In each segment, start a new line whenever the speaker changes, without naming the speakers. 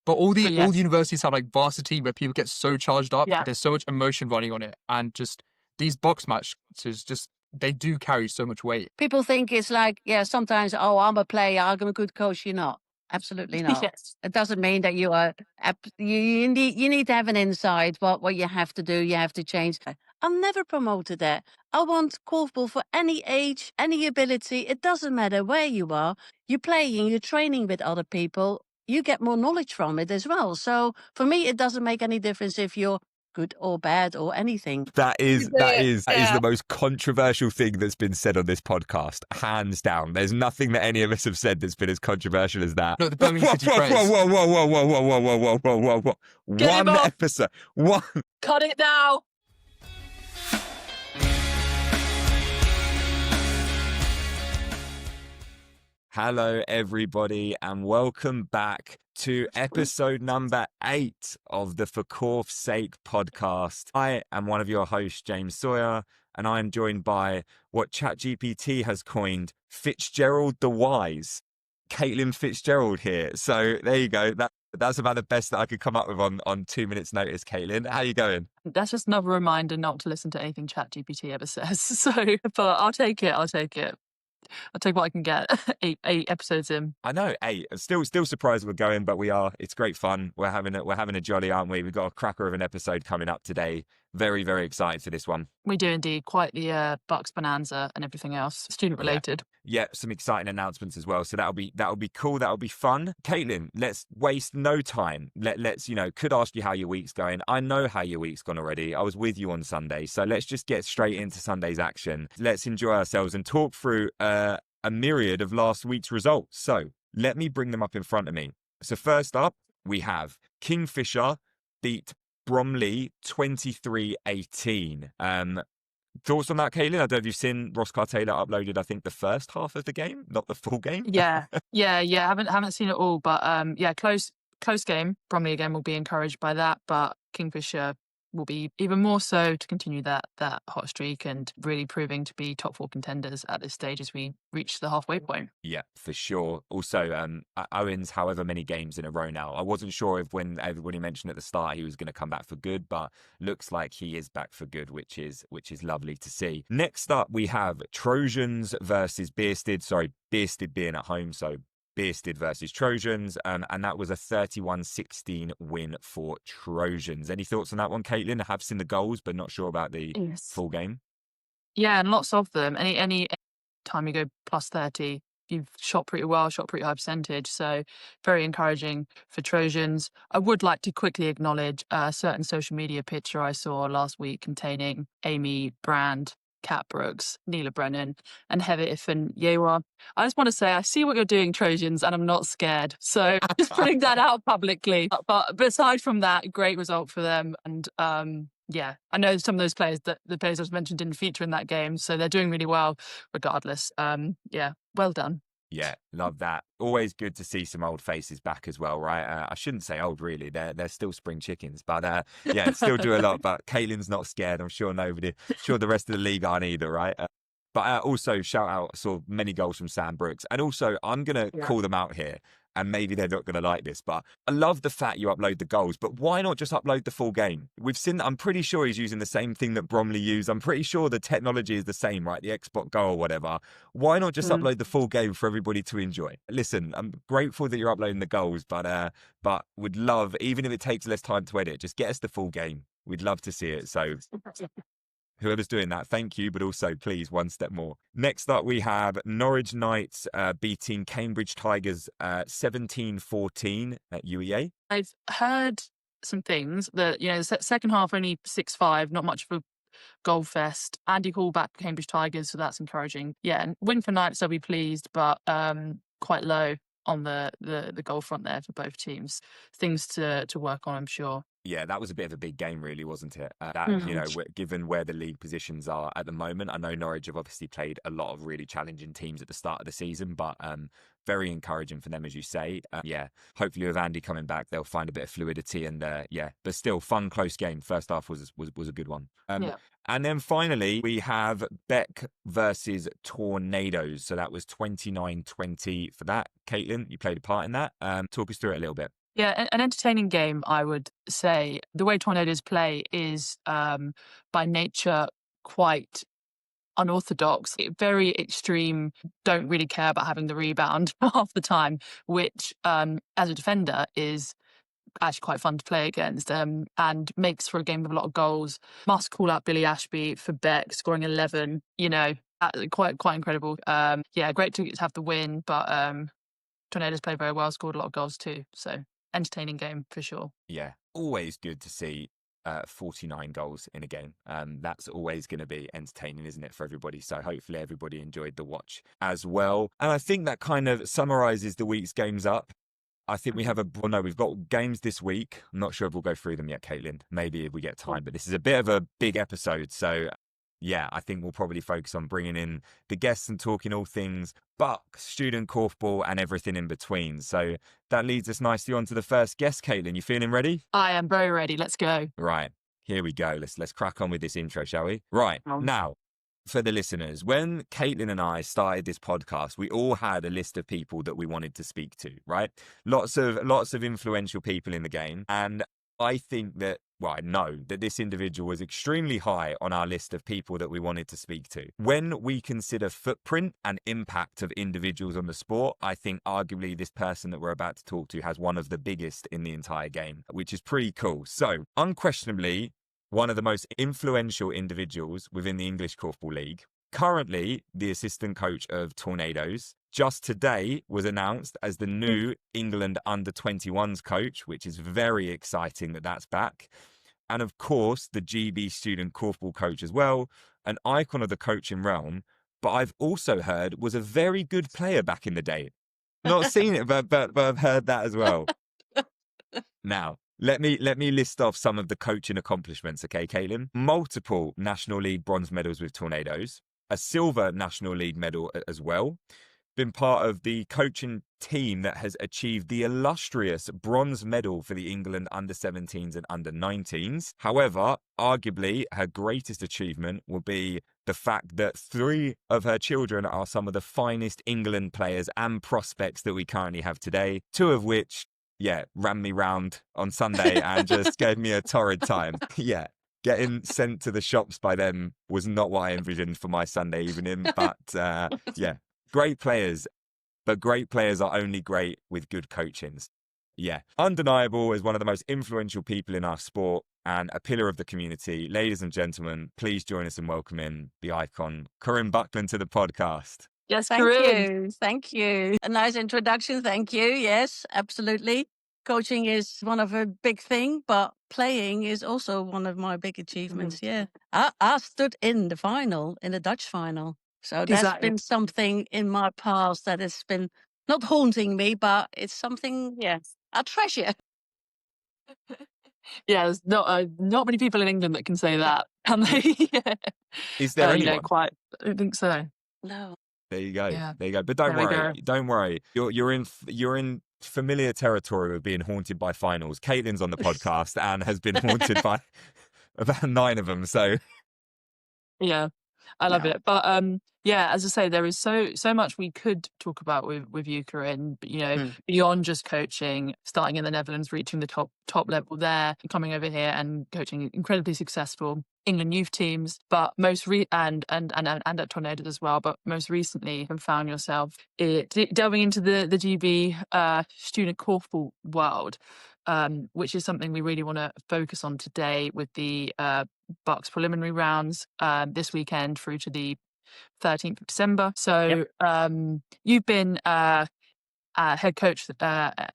But all the
But
universities have like varsity where people get so charged up.
yeah.
There's so much emotion running on it, and just these box matches, just they do carry so much weight.
People think it's like, yeah, sometimes, oh, I'm a player, I'm a good coach. You're not. Absolutely not.
Yes.
It doesn't mean that you are. You need to have an insight. What you have to do, you have to change. I'm never promoted that. I want korfball for any age, any ability. It doesn't matter where you are. You're playing, you're training with other people. You get more knowledge from it as well. So for me, it doesn't make any difference if you're good or bad or anything.
That is the most controversial thing that's been said on this podcast, hands down. There's nothing that any of us have said that's been as controversial as that.
No, the Birmingham City praise.
Whoa.
Get
One episode. One.
Cut it now.
Hello, everybody, and welcome back to episode number 8 of the For Korf's Sake podcast. I am one of your hosts, James Sawyer, and I am joined by what ChatGPT has coined Fitzgerald the Wise, Caitlin Fitzgerald here. So there you go. That's about the best that I could come up with on 2 minutes notice, Caitlin. How you going?
That's just another reminder not to listen to anything ChatGPT ever says. So, but I'll take it. I'll take what I can get. eight episodes in.
I know, 8. I'm still surprised we're going, but we are. It's great fun. We're having a jolly, aren't we? We've got a cracker of an episode coming up today. Very, very excited for this one.
We do indeed. Quite the BUCS Bonanza and everything else, student related.
Yeah, some exciting announcements as well. So that'll be cool. That'll be fun. Caitlin, let's waste no time. Let's could ask you how your week's going. I know how your week's gone already. I was with you on Sunday, so let's just get straight into Sunday's action. Let's enjoy ourselves and talk through a myriad of last week's results. So let me bring them up in front of me. So first up, we have Kingfisher beat Bromley 23-18. Thoughts on that, Caitlin? I don't know if you've seen Ross Cartaylor uploaded, I think, the first half of the game, not the full game.
Yeah. Haven't seen it all, but close game. Bromley again will be encouraged by that, but Kingfisher will be even more so to continue that hot streak and really proving to be top 4 contenders at this stage as we reach the halfway point.
Yeah, for sure. Also, Owen's however many games in a row now. I wasn't sure if when everybody mentioned at the start he was going to come back for good, but looks like he is back for good, which is lovely to see. Next up, we have Trojans versus Bearsted. Sorry, Bearsted being at home, so Bearsted versus Trojans, and that was a 31-16 win for Trojans. Any thoughts on that one, Caitlin? I have seen the goals, but not sure about the full game.
Yeah, and lots of them. Any time you go plus 30, you've shot pretty well, shot pretty high percentage. So very encouraging for Trojans. I would like to quickly acknowledge a certain social media picture I saw last week containing Amy Brand, Kat Brooks, Neela Brennan, and Heather Iffen Yewa. I just want to say, I see what you're doing, Trojans, and I'm not scared. So just putting that out publicly. But aside from that, great result for them. And I know some of those players, the players I was mentioned, didn't feature in that game. So they're doing really well regardless. Well done.
Yeah, love that. Always good to see some old faces back as well, right? I shouldn't say old, really. They're still spring chickens, but still do a lot. But Caitlin's not scared. I'm sure the rest of the league aren't either, right? But also shout out, saw many goals from Sam Brooks. And also, I'm going to call them out here. And maybe they're not going to like this, but I love the fact you upload the goals, but why not just upload the full game? We've seen, I'm pretty sure he's using the same thing that Bromley used. I'm pretty sure the technology is the same, right? The Xbox Go or whatever. Why not just upload the full game for everybody to enjoy? Listen, I'm grateful that you're uploading the goals, but would love, even if it takes less time to edit, just get us the full game. We'd love to see it. So whoever's doing that, thank you, but also please one step more. Next up, we have Norwich Knights beating Cambridge Tigers 17-14 at UEA.
I've heard some things that, the second half only 6-5, not much of a goal fest. Andy Hall back Cambridge Tigers, so that's encouraging. Yeah, and win for Knights, I'll be pleased, but quite low on the goal front there for both teams. Things to work on, I'm sure.
Yeah, that was a bit of a big game, really, wasn't it? Given where the league positions are at the moment. I know Norwich have obviously played a lot of really challenging teams at the start of the season, but very encouraging for them, as you say. Hopefully with Andy coming back, they'll find a bit of fluidity and but still fun, close game. First half was a good one. And then finally, we have Beck versus Tornadoes. So that was 29-20 for that. Caitlin, you played a part in that. Talk us through it a little bit.
Yeah, an entertaining game, I would say. The way Tornadoes play is by nature quite unorthodox, very extreme, don't really care about having the rebound half the time, which as a defender is actually quite fun to play against, and makes for a game with a lot of goals. Must call out Billy Ashby for Beck scoring 11, quite incredible. Yeah, great to have the win, but Tornadoes played very well, scored a lot of goals too. So entertaining game for sure.
Yeah, always good to see 49 goals in a game. That's always going to be entertaining, isn't it, for everybody? So hopefully everybody enjoyed the watch as well. And I think that kind of summarizes the week's games up. I think we've got games this week. I'm not sure if we'll go through them yet, Caitlin. Maybe if we get time, but this is a bit of a big episode. So yeah, I think we'll probably focus on bringing in the guests and talking all things BUCS, student korfball, and everything in between. So that leads us nicely on to the first guest, Caitlin. You feeling ready?
I am very ready. Let's go.
Right, here we go. Let's crack on with this intro, shall we? Right, now, for the listeners, when Caitlin and I started this podcast, we all had a list of people that we wanted to speak to, right? Lots of influential people in the game. And I think that, I know that this individual was extremely high on our list of people that we wanted to speak to. When we consider footprint and impact of individuals on the sport, I think arguably this person that we're about to talk to has one of the biggest in the entire game, which is pretty cool. So unquestionably, one of the most influential individuals within the English Korfball League, currently the assistant coach of Tornadoes, just today was announced as the new England under-21s coach, which is very exciting that that's back. And of course, the GB student korfball coach as well, an icon of the coaching realm, but I've also heard was a very good player back in the day. Not seen it, but I've heard that as well. Now, let me list off some of the coaching accomplishments, okay, Caitlin? Multiple National League bronze medals with Tornadoes, a silver National League medal as well. Been part of the coaching team that has achieved the illustrious bronze medal for the England under-17s and under-19s. However, arguably her greatest achievement will be the fact that 3 of her children are some of the finest England players and prospects that we currently have today, 2 of which ran me round on Sunday and just gave me a torrid time. Yeah, getting sent to the shops by them was not what I envisioned for my Sunday evening. But great players. But great players are only great with good coachings. Yeah, undeniable as one of the most influential people in our sport and a pillar of the community. Ladies and gentlemen, please join us in welcoming the icon, Corinne Buckland, to the podcast.
Yes,
Thank
Karan.
you. Thank you. A nice introduction. Thank you. Yes, absolutely. Coaching is one of a big thing, but playing is also one of my big achievements. Yeah. I stood in the final, in the Dutch final. So that's
Exactly.
been something in my past that has been not haunting me, but it's something, I treasure.
Yeah, there's not many people in England that can say that, can they?
Is there anyone?
I don't think so.
No.
There you go.
Yeah.
There you go. But don't
There we
worry.
go.
Don't worry. You're in familiar territory with being haunted by finals. Caitlin's on the podcast and has been haunted by about 9 of them. So
Yeah, I love it. But as I say, there is so much we could talk about with you, Corinne. Beyond just coaching, starting in the Netherlands, reaching the top level there, coming over here and coaching incredibly successful England youth teams, but and at Tornadoes as well. But most recently, have found yourself delving into the GB student korfball world, which is something we really want to focus on today with the BUCS preliminary rounds this weekend through to the 13th of December. So you've been head coach at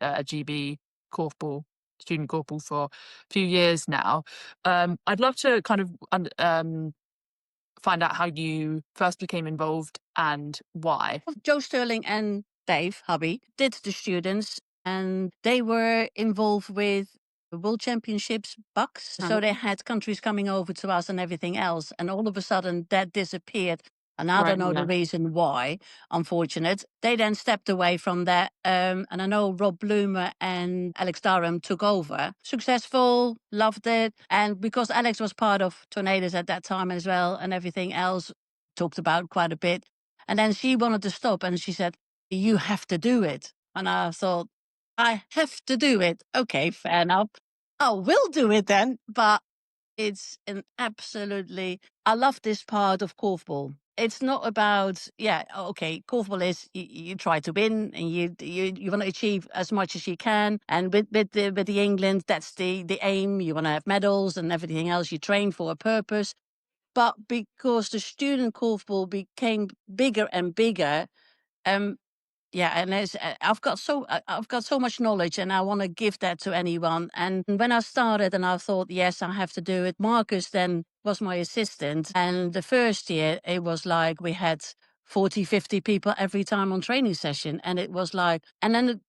GB korfball, student korfball, for a few years now. I'd love to kind of find out how you first became involved and why.
Joe Sterling and Dave, hubby, did the students, and they were involved with the World Championships BUCS. So they had countries coming over to us and everything else. And all of a sudden that disappeared. And I don't know the reason why, unfortunate. They then stepped away from that. And I know Rob Bloomer and Alex Durham took over. Successful, loved it. And because Alex was part of Tornadoes at that time as well and everything else, talked about quite a bit. And then she wanted to stop and she said, you have to do it. And I thought, I have to do it. Okay, fair enough. I will do it then. But it's an absolutely, I love this part of korfball. It's not about, okay, korfball is you try to win and you want to achieve as much as you can. And with the England, that's the aim. You want to have medals and everything else. You train for a purpose. But because the student korfball became bigger and bigger, um, and I've got so much knowledge, and I want to give that to anyone. And when I started, and I thought, yes, I have to do it. Marcus then was my assistant, and the first year it was like we had 40, 50 people every time on training session, and it was like, and then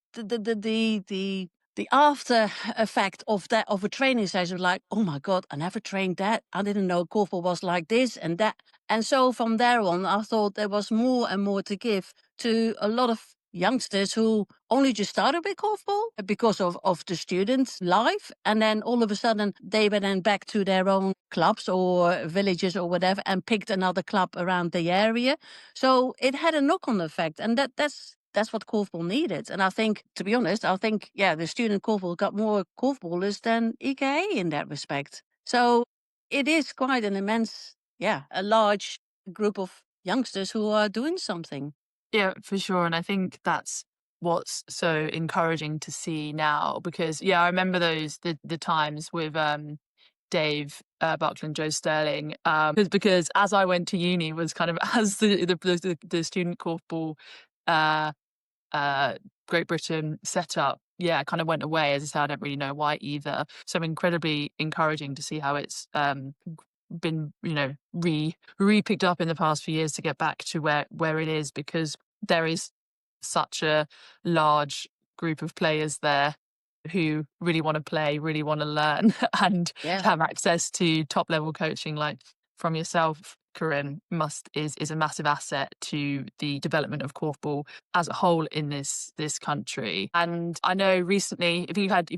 the after effect of that of a training session was like, oh my god, I never trained that. I didn't know korfball was like this and that. And so from there on, I thought there was more and more to give to a lot of youngsters who only just started with korfball because of the students' life. And then all of a sudden they went then back to their own clubs or villages or whatever and picked another club around the area. So it had a knock-on effect. And that's what korfball needed. And I think, to be honest, the student korfball got more korfballers than EKA in that respect. So it is quite an immense, a large group of youngsters who are doing something.
Yeah, for sure. And I think that's what's so encouraging to see now, because I remember the times with Dave Buckland, Joe Sterling, because as I went to uni was kind of as the student korfball Great Britain set up, kind of went away. As I said, I don't really know why either. So incredibly encouraging to see how it's been, re picked up in the past few years to get back to where it is, because there is such a large group of players there who really want to play, really want to learn, and have access to top level coaching like from yourself, Corinne, is a massive asset to the development of korfball as a whole in this country. And I know recently, if you had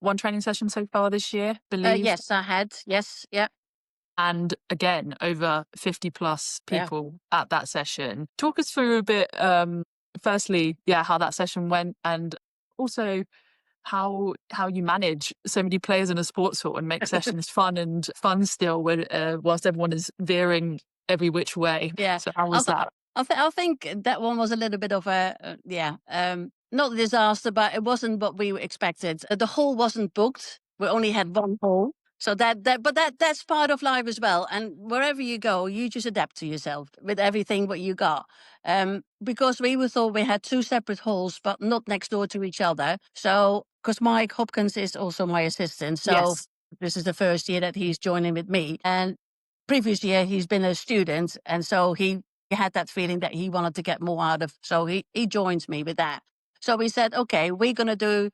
one training session so far this year, believe?
Yes, I had. Yes, yeah.
And again, over 50 plus people at that session. Talk us through a bit, firstly, how that session went, and also how you manage so many players in a sports hall and make sessions fun still, whilst everyone is veering every which way.
Yeah.
So how was that?
I think that one was a little bit of a not a disaster, but it wasn't what we expected. The hall wasn't booked. We only had one hall. So that's part of life as well. And wherever you go, you just adapt to yourself with everything what you got. Because we thought we had two separate halls, but not next door to each other. So, because Mike Hopkins is also my assistant. So this is the first year that he's joining with me. And previous year, he's been a student. And so he had that feeling that he wanted to get more out of. So he joins me with that. So we said, okay, we're going to do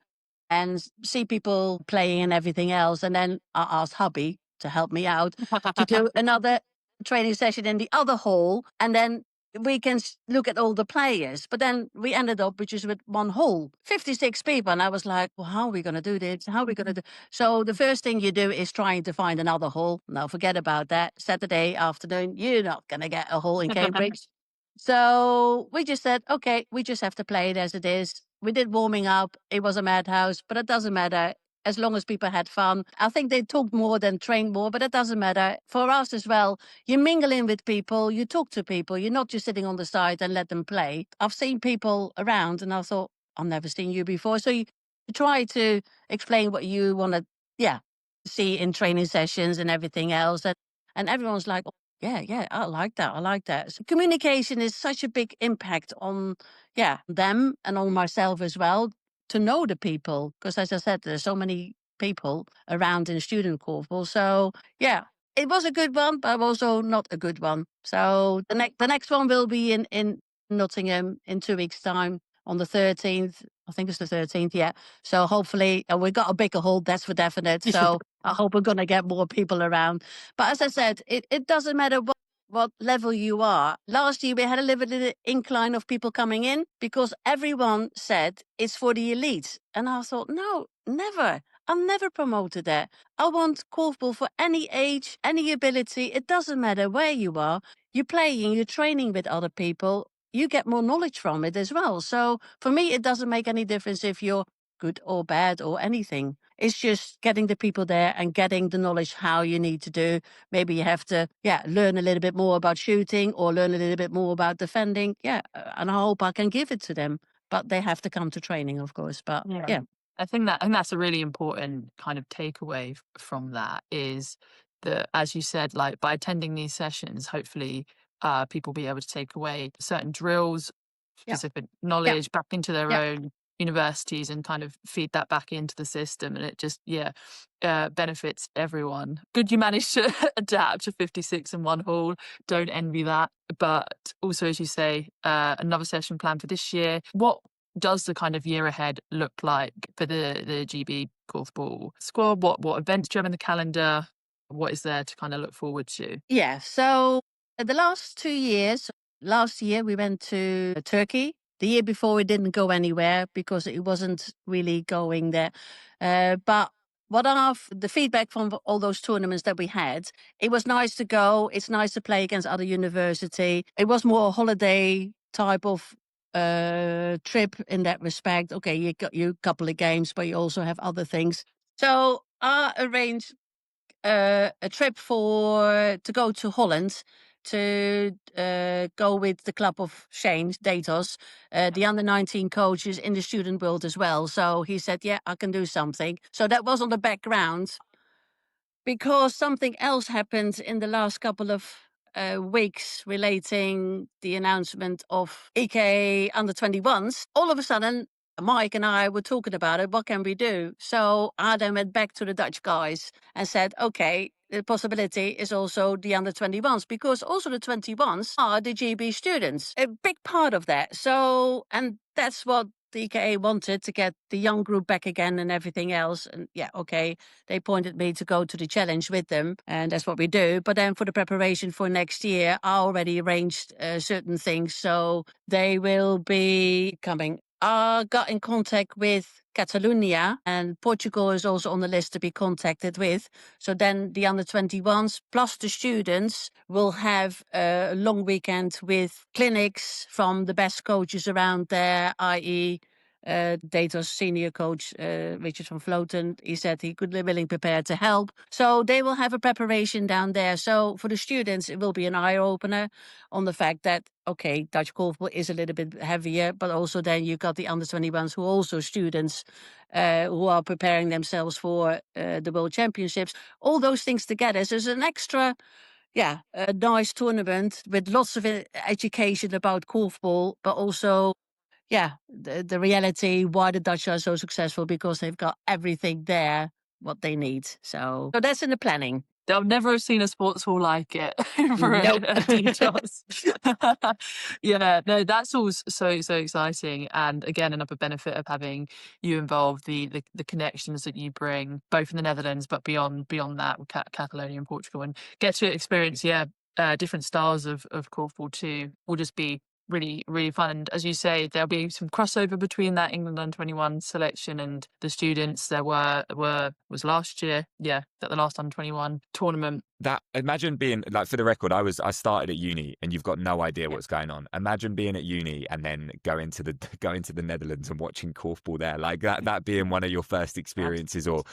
and see people playing and everything else. And then I asked hubby to help me out to do another training session in the other hall. And then we can look at all the players. But then we ended up just with one hall, 56 people. And I was like, well, how are we going to do this? How are we going to do? So the first thing you do is trying to find another hall. Now forget about that. Saturday afternoon, you're not going to get a hall in Cambridge. So we just said, okay, we just have to play it as it is. We did warming up. It was a madhouse, but it doesn't matter as long as people had fun. I think they talked more than trained more, but it doesn't matter. For us as well, you mingle in with people, you talk to people. You're not just sitting on the side and let them play. I've seen people around and I thought, I've never seen you before. So you try to explain what you want to, see in training sessions and everything else. And everyone's like, yeah, I like that. I like that. So communication is such a big impact on, them and on myself as well, to know the people. Because as I said, there's so many people around in student korfball. So it was a good one, but also not a good one. So the next one will be in Nottingham in 2 weeks' time on the 13th. I think it's the 13th, yeah. So hopefully we got a bigger hall, that's for definite. So I hope we're going to get more people around. But as I said, it doesn't matter what level you are. Last year we had a little incline of people coming in because everyone said it's for the elites. And I thought, no, never. I'm never promoted that. I want korfball for any age, any ability. It doesn't matter where you are. You're playing, you're training with other people. You get more knowledge from it as well. So for me, it doesn't make any difference if you're good or bad or anything. It's just getting the people there and getting the knowledge how you need to do. Maybe you have to, learn a little bit more about shooting or learn a little bit more about defending. And I hope I can give it to them. But they have to come to training, of course. But yeah.
I think that's a really important kind of takeaway from that is that, as you said, like by attending these sessions, hopefully people will be able to take away certain drills, specific knowledge back into their own universities and kind of feed that back into the system. And it just, benefits everyone. Good you managed to adapt to 56 in one hall. Don't envy that. But also, as you say, another session planned for this year. What does the kind of year ahead look like for the GB Korfball squad? What events do you have in the calendar? What is there to kind of look forward to?
Yeah. So the last 2 years, last year we went to Turkey. The year before we didn't go anywhere because it wasn't really going there. But the feedback from all those tournaments that we had, it was nice to go. It's nice to play against other university. It was more a holiday type of trip in that respect. Okay, you got a couple of games, but you also have other things. So I arranged a trip to go to Holland to go with the club of Shane Datos, the under-19 coaches in the student world as well. So he said, yeah, I can do something. So that was on the background because something else happened in the last couple of weeks relating the announcement of EK under 21s. All of a sudden, Mike and I were talking about it. What can we do? So I then went back to the Dutch guys and said, okay, the possibility is also the under 21s because also the 21s are the GB students, a big part of that. So, and that's what the EKA wanted, to get the young group back again and everything else. And they pointed me to go to the challenge with them, and that's what we do. But then for the preparation for next year, I already arranged certain things, so they will be coming. I got in contact with Catalonia, and Portugal is also on the list to be contacted with. So then the under 21s plus the students will have a long weekend with clinics from the best coaches around there, i.e. Data's senior coach, Richard van Vloten, he said he could be willing prepared to help. So they will have a preparation down there. So for the students, it will be an eye-opener on the fact that, okay, Dutch korfball is a little bit heavier, but also then you got the under 21s who are also students who are preparing themselves for the World Championships. All those things together. So there's an extra, a nice tournament with lots of education about korfball, but also the reality why the Dutch are so successful, because they've got everything there what they need. So that's in the planning.
I've never seen a sports hall like it for
Nope.
details. No, that's all so exciting. And again, another benefit of having you involved, the connections that you bring, both in the Netherlands, but beyond that with Catalonia and Portugal, and get to experience, different styles of korfball too, will just be really, really fun. And as you say, there'll be some crossover between that England under 21 selection and the students. There was last year, at the last under 21 tournament.
That, imagine being, like, for the record, I started at uni and you've got no idea what's going on. Imagine being at uni and then going to the Netherlands and watching korfball there, like that being one of your first experiences, or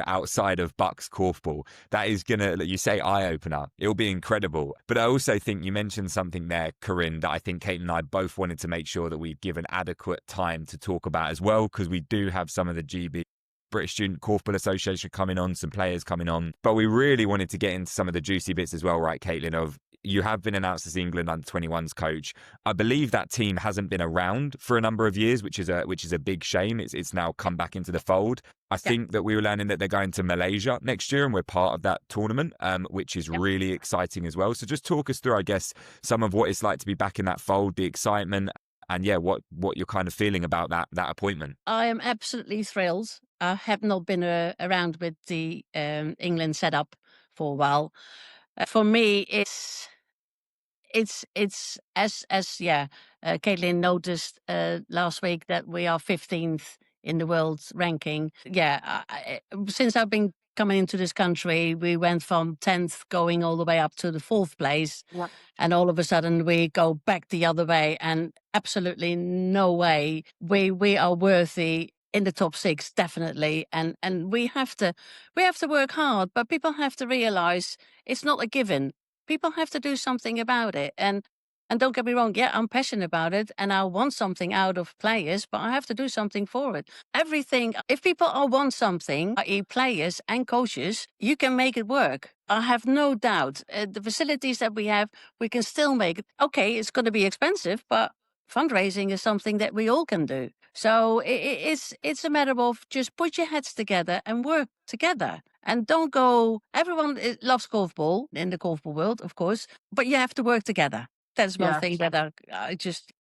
outside of BUCS korfball. That is gonna, like you say, eye opener. It'll be incredible. But I also think you mentioned something there, Corinne, that I think Kate and I both wanted to make sure that we've given adequate time to talk about as well, because we do have some of the GB British Student Korfball Association coming on, some players coming on. But we really wanted to get into some of the juicy bits as well, right, Caitlin, of you have been announced as the England under-21s coach. I believe that team hasn't been around for a number of years, which is a big shame. It's now come back into the fold. I think that we were learning that they're going to Malaysia next year and we're part of that tournament, which is really exciting as well. So just talk us through, I guess, some of what it's like to be back in that fold, the excitement, and what you're kind of feeling about that appointment.
I am absolutely thrilled. I have not been around with the England setup for a while. For me, it's as Caitlin noticed last week that we are 15th in the world ranking. Since I've been coming into this country, we went from 10th going all the way up to the 4th place. Yeah. And all of a sudden we go back the other way, and absolutely no way we are worthy in the top 6, definitely. And we have to work hard, but people have to realize it's not a given. People have to do something about it. And don't get me wrong, yeah, I'm passionate about it and I want something out of players, but I have to do something for it. Everything, if people all want something, i.e. players and coaches, you can make it work. I have no doubt. The facilities that we have, we can still make it. Okay, it's going to be expensive, but fundraising is something that we all can do. So it's a matter of just put your heads together and work together. And don't go, everyone loves korfball in the korfball world, of course, but you have to work together. That's one
Yeah.
thing that I just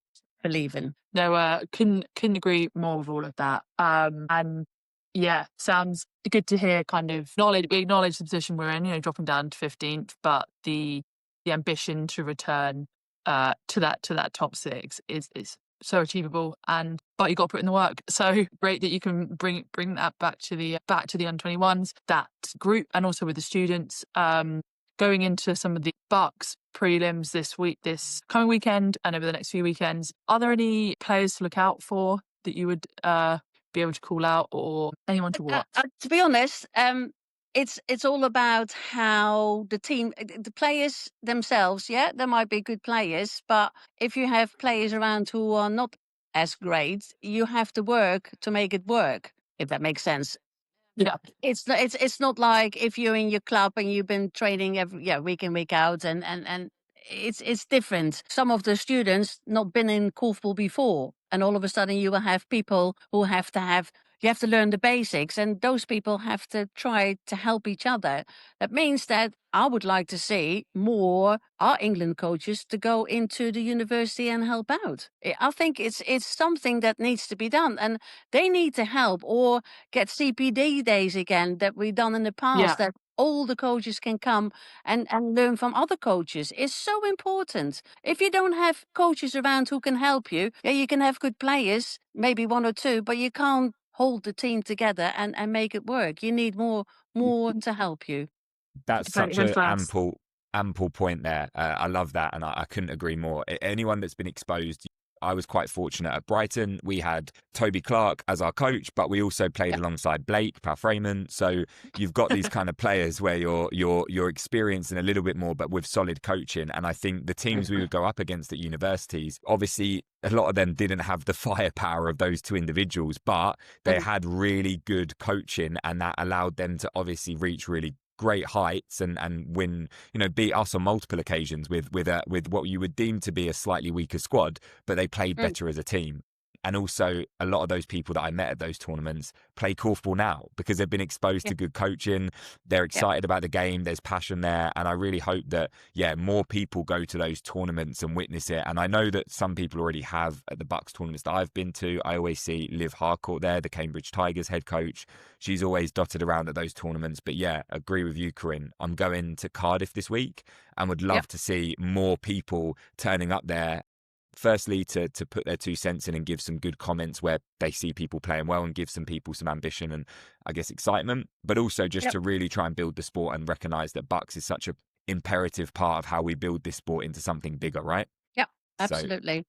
believe in.
No, couldn't agree more with all of that. And yeah, sounds good to hear. Kind of we acknowledge the position we're in. Dropping down to 15th, but the ambition to return to that top 6 is so achievable. But you got to put in the work. So great that you can bring that back to the under-21s, that group, and also with the students. Going into some of the BUCS prelims this coming weekend and over the next few weekends, are there any players to look out for that you would be able to call out, or anyone to watch?
To be honest, it's all about how the team, the players themselves. Yeah, there might be good players, but if you have players around who are not as great, you have to work to make it work. If that makes sense.
Yeah,
it's not like if you're in your club and you've been training week in, week out, and it's different. Some of the students not been in korfball before, and all of a sudden you will have people who you have to learn the basics, and those people have to try to help each other. That means that I would like to see more our England coaches to go into the university and help out. I think it's something that needs to be done, and they need to help, or get CPD days again that we've done in the past, that all the coaches can come and learn from other coaches. It's so important. If you don't have coaches around who can help you, you can have good players, maybe 1 or 2, but you can't hold the team together and make it work. You need more to help you.
That's such an ample point there. I love that, and I couldn't agree more. Anyone that's been exposed, I was quite fortunate at Brighton. We had Toby Clark as our coach, but we also played alongside Blake Palfrayman. So you've got these kind of players where you're experiencing a little bit more, but with solid coaching. And I think the teams we would go up against at universities, obviously a lot of them didn't have the firepower of those 2 individuals, but they had really good coaching, and that allowed them to obviously reach really great heights and win, beat us on multiple occasions with what you would deem to be a slightly weaker squad, but they played better as a team. And also, a lot of those people that I met at those tournaments play korfball now because they've been exposed to good coaching. They're excited about the game. There's passion there. And I really hope that, more people go to those tournaments and witness it. And I know that some people already have at the BUCS tournaments that I've been to. I always see Liv Harcourt there, the Cambridge Tigers head coach. She's always dotted around at those tournaments. But agree with you, Corinne. I'm going to Cardiff this week and would love to see more people turning up there. Firstly, to put their 2 cents in and give some good comments where they see people playing well and give some people some ambition and, I guess, excitement, but also just to really try and build the sport and recognise that BUCS is such an imperative part of how we build this sport into something bigger, right?
Yeah, absolutely.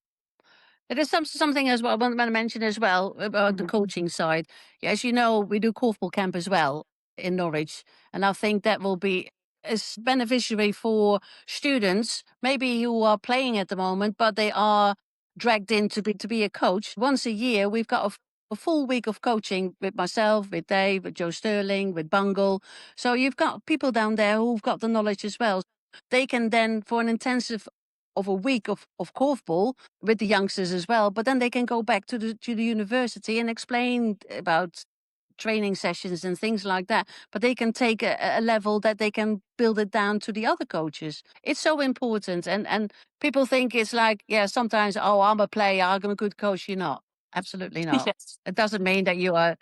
It is something as well I want to mention as well about the coaching side. As you know, we do korfball camp as well in Norwich, and I think that will be as beneficiary for students, maybe who are playing at the moment, but they are dragged in to be a coach. Once a year, we've got a full week of coaching with myself, with Dave, with Joe Sterling, with Bungle. So you've got people down there who've got the knowledge as well. They can then, for an intensive of a week of korfball with the youngsters as well, but then they can go back to the university and explain about training sessions and things like that, but they can take a level that they can build it down to the other coaches. It's so important, and people think it's like, sometimes, I'm a player, I'm a good coach. You're not. Absolutely not.
Yes.
It doesn't mean that you are.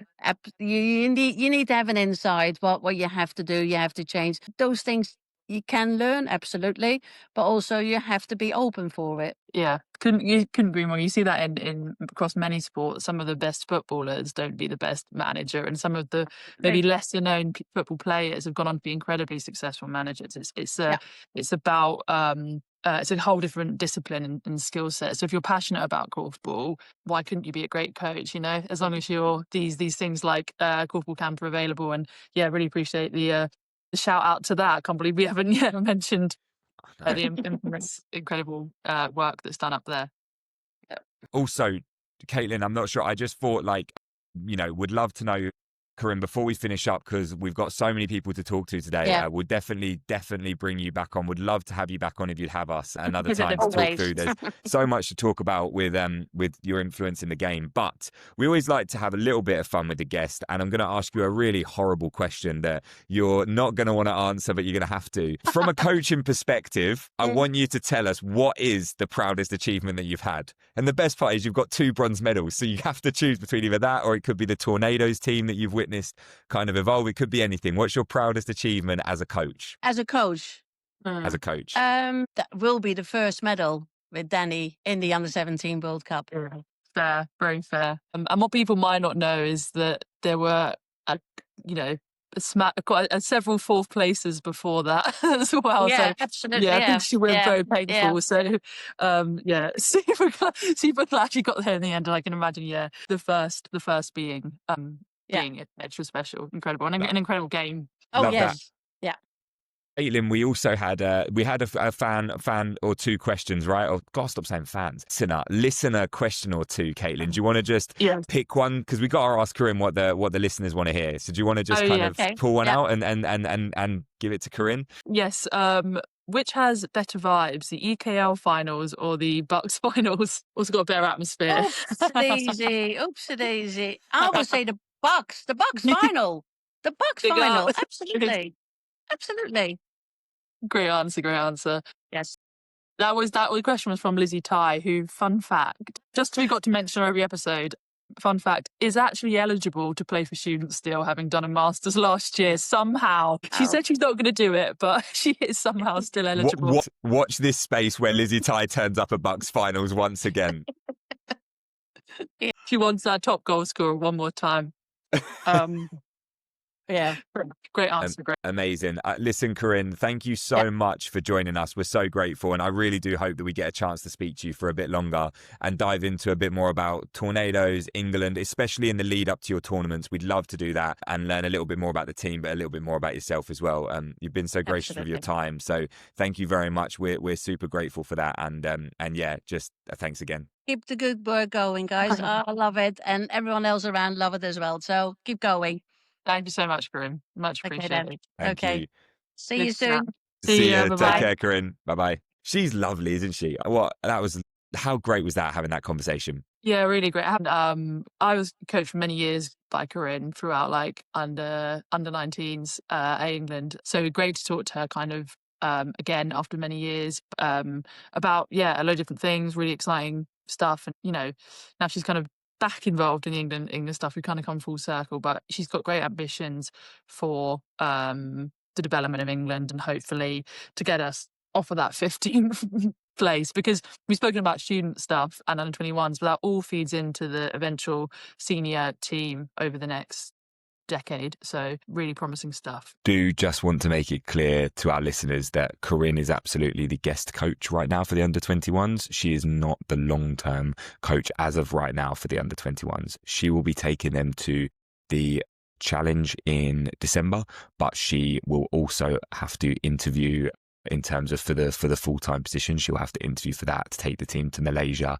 You need to have an insight. What you have to do, you have to change those things. You can learn, absolutely, but also you have to be open for it.
Yeah, couldn't agree more. You see that in across many sports. Some of the best footballers don't be the best manager, and some of the maybe lesser known football players have gone on to be incredibly successful managers. It's about it's a whole different discipline and skill set. So if you're passionate about korfball, why couldn't you be a great coach? As long as you're these things like korfball camp are available. And yeah, really appreciate the shout out to that. I can't believe we haven't yet mentioned the incredible work that's done up there.
Also, Caitlin, I'm not sure. I just thought, would love to know, Corinne, before we finish up, because we've got so many people to talk to today.
Yeah.
We'll definitely bring you back on. Would love to have you back on if you'd have us another time to talk
Always.
through. There's so much to talk about with your influence in the game. But we always like to have a little bit of fun with the guest. And I'm going to ask you a really horrible question that you're not going to want to answer, but you're going to have to. From a coaching perspective, I want you to tell us, what is the proudest achievement that you've had? And the best part is you've got 2 bronze medals. So you have to choose between either that, or it could be the Tornadoes team that you've witnessed kind of evolve. It could be anything. What's your proudest achievement as a coach?
As a coach?
As a coach.
That will be the first medal with Danny in the Under-17 World Cup.
Fair, very fair. And what people might not know is that there were, several 4th places before that as well.
Yeah,
So,
absolutely.
I think she went very painful.
Yeah.
So, super glad she got there in the end. And I can imagine, the first being being extra special, incredible, and an incredible game.
Oh,
Love
yes.
that. Caitlin, we also had a fan or 2 questions, right? Oh, God, stop saying fans. Listener question or 2, Caitlin. Do you want to just pick one? Because we got to ask Corinne what the listeners want to hear. So do you want to just pull one out and give it to Corinne?
Yes. Which has better vibes, the EKL finals or the BUCS finals? Also got a better atmosphere.
Oopsie-daisy. I would say the BUCS final. The BUCS final. Absolutely.
Great answer.
Yes.
That question was from Lizzie Ty, who, fun fact, just we got to mention every episode, fun fact, is actually eligible to play for students still, having done a master's last year somehow. She said she's not going to do it, but she is somehow still eligible.
Watch this space where Lizzie Ty turns up at BUCS finals once again.
She wants that top goal scorer one more time.
Yeah.
Great answer. Great.
Amazing. Listen, Corinne, thank you so much for joining us. We're so grateful. And I really do hope that we get a chance to speak to you for a bit longer and dive into a bit more about Tornadoes, England, especially in the lead up to your tournaments. We'd love to do that and learn a little bit more about the team, but a little bit more about yourself as well. You've been so gracious with your time. So thank you very much. We're super grateful for that. And just thanks again.
Keep the good work going, guys. I love it. And everyone else around love it as well. So keep going.
Thank you so much, Corinne. Much appreciated.
Thank you.
See you soon.
See you. Take
Bye-bye.
care, Corinne. Bye-bye. She's lovely, isn't she? How great was that, having that conversation?
Yeah, really great. I was coached for many years by Corinne throughout under 19s at England. So great to talk to her kind of again after many years about a load of different things, really exciting stuff. And now she's kind of back involved in the England stuff. We kind of come full circle, but she's got great ambitions for the development of England and hopefully to get us off of that 15th place, because we've spoken about student stuff and under 21s, but that all feeds into the eventual senior team over the next decade. So really promising stuff.
Do just want to make it clear to our listeners that Corinne is absolutely the guest coach right now for the under 21s. She is not the long-term coach as of right now for the under 21s. She will be taking them to the challenge in December, but she will also have to interview in terms of for the full-time position. She'll have to interview for that to take the team to Malaysia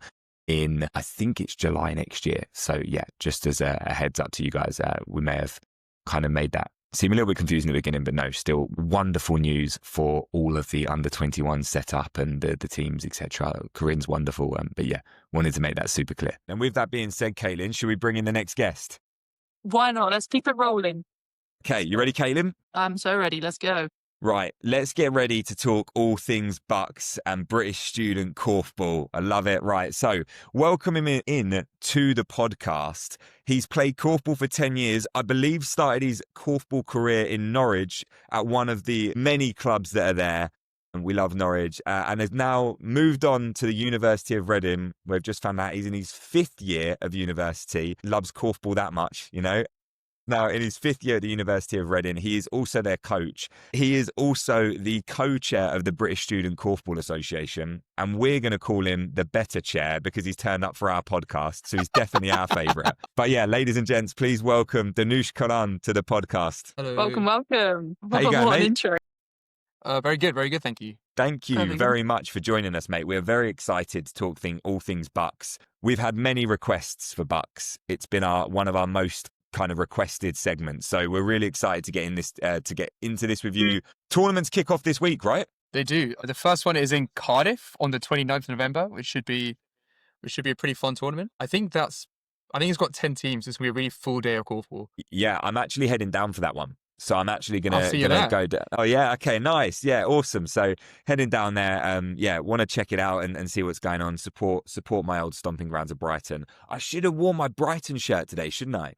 in, I think it's July next year. So yeah, just as a heads up to you guys, we may have kind of made that seem a little bit confusing at the beginning, but no, still wonderful news for all of the under 21 setup and the teams, etc. Corinne's wonderful, but yeah, wanted to make that super clear. And with that being said, Caitlin, should we bring in the next guest?
Why not? Let's keep it rolling.
Okay, you ready, Caitlin?
I'm so ready. Let's go.
Right, let's get ready to talk all things BUCS and British student korfball. I love it. Right, so welcome him in to the podcast. He's played korfball for 10 years. I believe started his korfball career in Norwich at one of the many clubs that are there. And we love Norwich. And has now moved on to the University of Reading. We've just found out he's in his 5th year of university. Loves korfball that much, Now, in his 5th year at the University of Reading, he is also their coach. He is also the co-chair of the British Student Korfball Association, and we're going to call him the better chair because he's turned up for our podcast, so he's definitely our favourite. But yeah, ladies and gents, please welcome Dhanush Karan to the podcast.
Hello.
Welcome.
How you going,
What an
mate?
intro.
Very good. Thank you.
Thank you
Perfect.
very much for joining us, mate. We're very excited to talk all things BUCS. We've had many requests for BUCS. It's been one of our most kind of requested segments. So we're really excited to get into this with you. Tournaments kick off this week, right?
They do. The first one is in Cardiff on the 29th of November, which should be a pretty fun tournament. I think it's got 10 teams. It's going to be a really full day of korfball.
Yeah, I'm actually heading down for that one. So I'm actually
I'll see you there.
go down. Oh yeah, okay, nice. Yeah, awesome. So heading down there, want to check it out and see what's going on. Support my old stomping grounds of Brighton. I should have worn my Brighton shirt today, shouldn't I?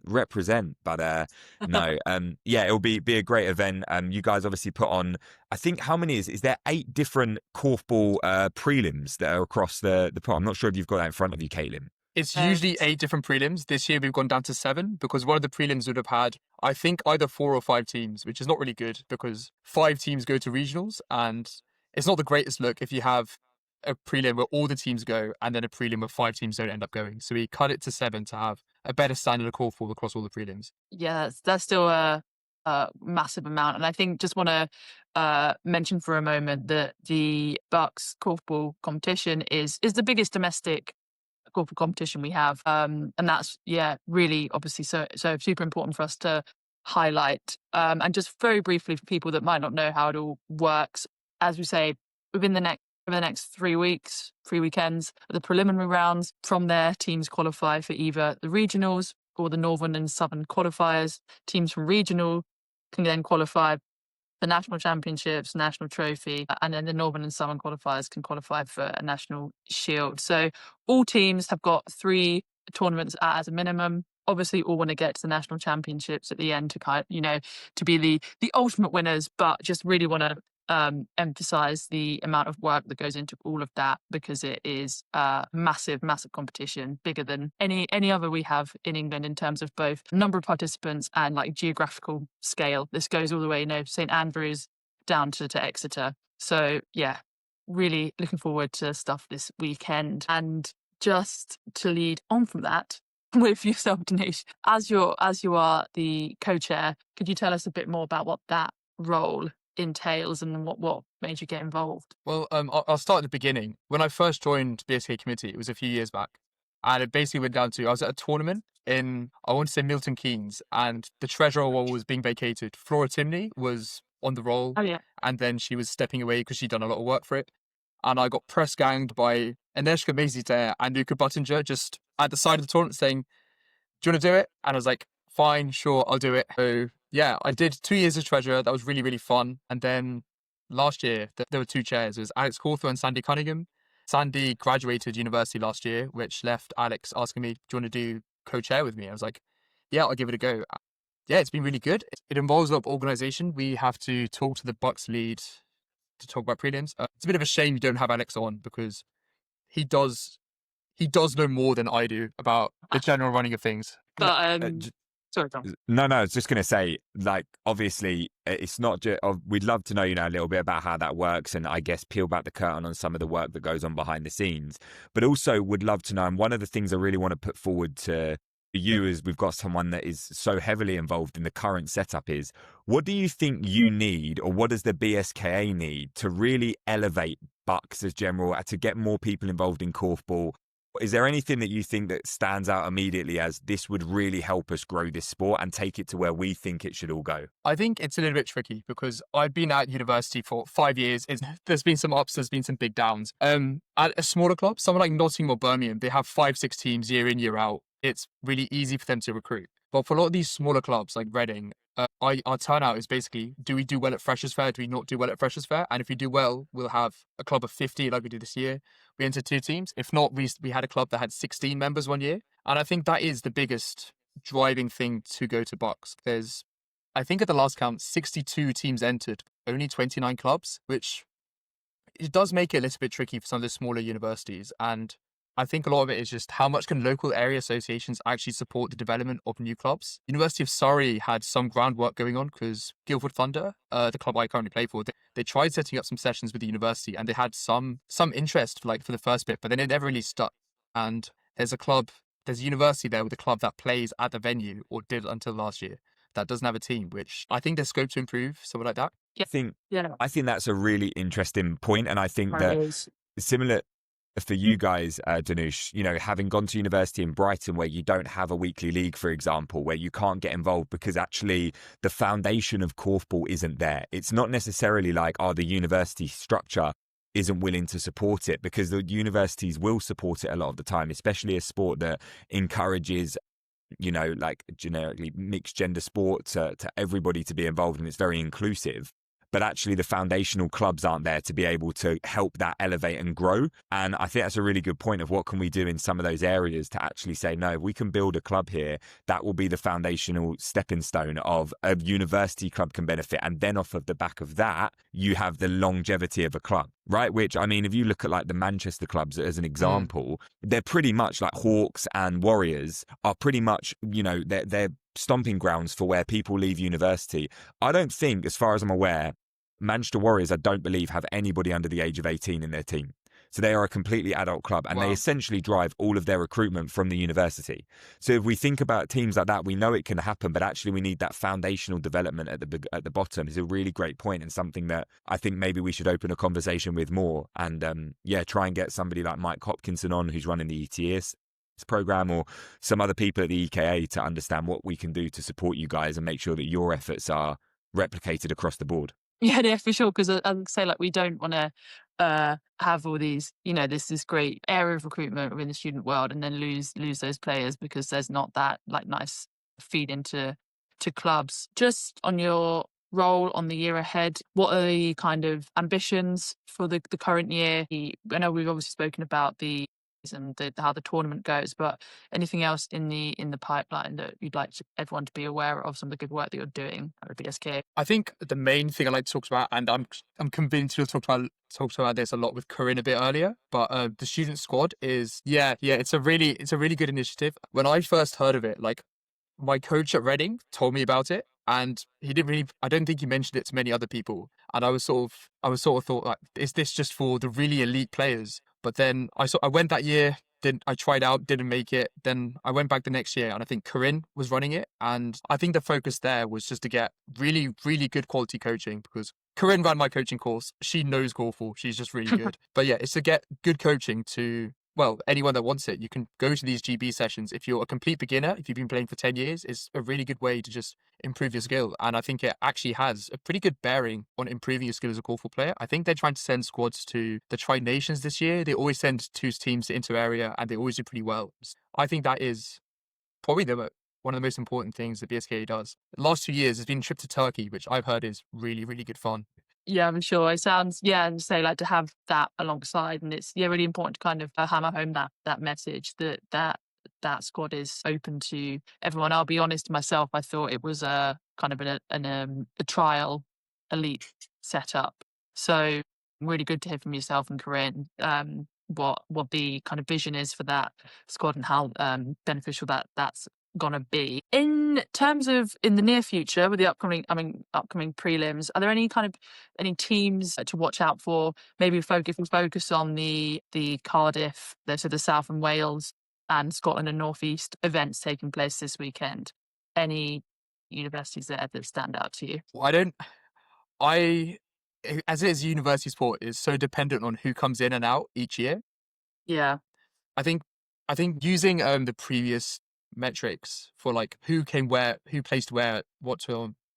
Represent, but no. It'll be a great event. You guys obviously put on, I think, how many is there 8 different korfball prelims that are across the pot? I'm not sure if you've got that in front of you, Caitlin.
It's usually 8 different prelims. This year we've gone down to 7 because one of the prelims would have had, I think, either 4 or 5 teams, which is not really good because 5 teams go to regionals and it's not the greatest look if you have a prelim where all the teams go and then a prelim where 5 teams don't end up going. So we cut it to 7 to have a better standard of korfball across all the prelims.
Yeah, that's still a massive amount. And I think just want to mention for a moment that the BUCS korfball competition is the biggest domestic korfball competition we have. And that's, really obviously so super important for us to highlight. And just very briefly for people that might not know how it all works, as we say, over the next 3 weeks, 3 weekends, the preliminary rounds. From there, teams qualify for either the regionals or the northern and southern qualifiers. Teams from regional can then qualify for national championships, national trophy, and then the northern and southern qualifiers can qualify for a national shield. So all teams have got 3 tournaments as a minimum. Obviously, all want to get to the national championships at the end to be the ultimate winners, but just really want to emphasize the amount of work that goes into all of that because it is a massive competition, bigger than any other we have in England in terms of both number of participants and like geographical scale. This goes all the way, St Andrews down to Exeter. So yeah, really looking forward to stuff this weekend. And just to lead on from that, with yourself, Dhanush, as you are the co-chair, could you tell us a bit more about what that role entails and what made you get involved?
Well, I'll start at the beginning. When I first joined BSKA committee, it was a few years back. And it basically went down to, I was at a tournament in, I want to say Milton Keynes, and the treasurer role was being vacated. Flora Timney was on the roll.
Oh, yeah.
And then she was stepping away because she'd done a lot of work for it. And I got press ganged by Aneshka Mazitair and Luca Buttinger just at the side of the tournament saying, "Do you want to do it?" And I was like, "Fine, sure, I'll do it." So yeah, I did 2 years as treasurer. That was really, really fun. And then last year, there were 2 chairs. It was Alex Cawthorne and Sandy Cunningham. Sandy graduated university last year, which left Alex asking me, "Do you want to do co-chair with me?" I was like, "Yeah, I'll give it a go." Yeah, it's been really good. It involves a lot of organisation. We have to talk to the BUCS lead to talk about prelims. It's a bit of a shame you don't have Alex on because he does know more than I do about the general running of things.
But sorry, Tom.
No, I was just going to say, like, obviously, it's not just, we'd love to know, a little bit about how that works and I guess peel back the curtain on some of the work that goes on behind the scenes. But also would love to know, and one of the things I really want to put forward to you as we've got someone that is so heavily involved in the current setup is, what do you think you need or what does the BSKA need to really elevate BUCS as general, to get more people involved in korfball? Is there anything that you think that stands out immediately as this would really help us grow this sport and take it to where we think it should all go?
I think it's a little bit tricky because I've been at university for 5 years. There's been some ups, there's been some big downs. At a smaller club, someone like Nottingham or Birmingham, they have 5-6 teams year in, year out. It's really easy for them to recruit. But for a lot of these smaller clubs like Reading, our turnout is basically, do we do well at Freshers' Fair? Do we not do well at Freshers' Fair? And if we do well, we'll have a club of 50 like we did this year. We entered 2 teams. If not, we had a club that had 16 members one year. And I think that is the biggest driving thing to go to BUCS. There's, I think at the last count, 62 teams entered, only 29 clubs, which it does make it a little bit tricky for some of the smaller universities. And I think a lot of it is just how much can local area associations actually support the development of new clubs. University of Surrey had some groundwork going on because Guildford Thunder, the club I currently play for, they tried setting up some sessions with the university and they had some interest like for the first bit, but then it never really stuck. And there's a university there with a club that plays at the venue or did until last year that doesn't have a team, which I think there's scope to improve, something like that.
I think that's a really interesting point, and I think that similar for you guys, Dhanush, having gone to university in Brighton where you don't have a weekly league, for example, where you can't get involved because actually the foundation of korfball isn't there. It's not necessarily like, the university structure isn't willing to support it, because the universities will support it a lot of the time, especially a sport that encourages like generically mixed gender sport to everybody to be involved, and it's very inclusive. But actually the foundational clubs aren't there to be able to help that elevate and grow. And I think that's a really good point of what can we do in some of those areas to actually say, no, if we can build a club here, that will be the foundational stepping stone of a university club can benefit. And then off of the back of that, you have the longevity of a club, right? Which, I mean, if you look at like the Manchester clubs as an example, they're pretty much like Hawks and Warriors are pretty much, they're stomping grounds for where people leave university. I don't think, as far as I'm aware, Manchester Warriors, I don't believe, have anybody under the age of 18 in their team. So they are a completely adult club, and they essentially drive all of their recruitment from the university. So if we think about teams like that, we know it can happen, but actually we need that foundational development at the bottom. Is a really great point, and something that I think maybe we should open a conversation with more, and try and get somebody like Mike Hopkinson on, who's running the ETS program, or some other people at the EKA, to understand what we can do to support you guys and make sure that your efforts are replicated across the board.
Yeah, for sure. Because I would say, like, we don't want to have all these, this great area of recruitment within the student world, and then lose those players because there's not that like nice feed into clubs. Just on your role on the year ahead, what are the kind of ambitions for the current year? I know we've obviously spoken about and how the tournament goes, but anything else in the pipeline that you'd like everyone to be aware of, some of the good work that you're doing at BSKA?
I think the main thing I like to talk about, and I'm convinced you'll talk about this a lot with Corinne a bit earlier, but the student squad is it's a really good initiative. When I first heard of it, like, my coach at Reading told me about it, and I don't think he mentioned it to many other people, and I was sort of thought, like, is this just for the really elite players? But then I went that year, I tried out, didn't make it. Then I went back the next year, and I think Corinne was running it. And I think the focus there was just to get really, really good quality coaching, because Corinne ran my coaching course. She knows korfball. She's just really good. But yeah, it's to get good coaching to, well, anyone that wants it. You can go to these GB sessions. If you're a complete beginner, if you've been playing for 10 years, it's a really good way to just improve your skill. And I think it actually has a pretty good bearing on improving your skill as a korfball player. I think they're trying to send squads to the Tri-Nations this year. They always send 2 teams to inter-area, and they always do pretty well. I think that is probably one of the most important things that BSKA does. The last 2 years has been a trip to Turkey, which I've heard is really, really good fun.
Yeah, I'm sure. It sounds, and say, like, to have that alongside, and it's really important to kind of hammer home that message that squad is open to everyone. I'll be honest, myself, I thought it was a kind of a trial elite setup. So really good to hear from yourself and Corinne what the kind of vision is for that squad and how beneficial that's gonna be. In terms of in the near future with the upcoming prelims, are there any teams to watch out for? Maybe if we focus on the Cardiff, the South and Wales and Scotland and North East events taking place this weekend. Any universities there that stand out to you?
Well, as it is, university sport is so dependent on who comes in and out each year.
Yeah.
I think using the previous metrics for like who placed where what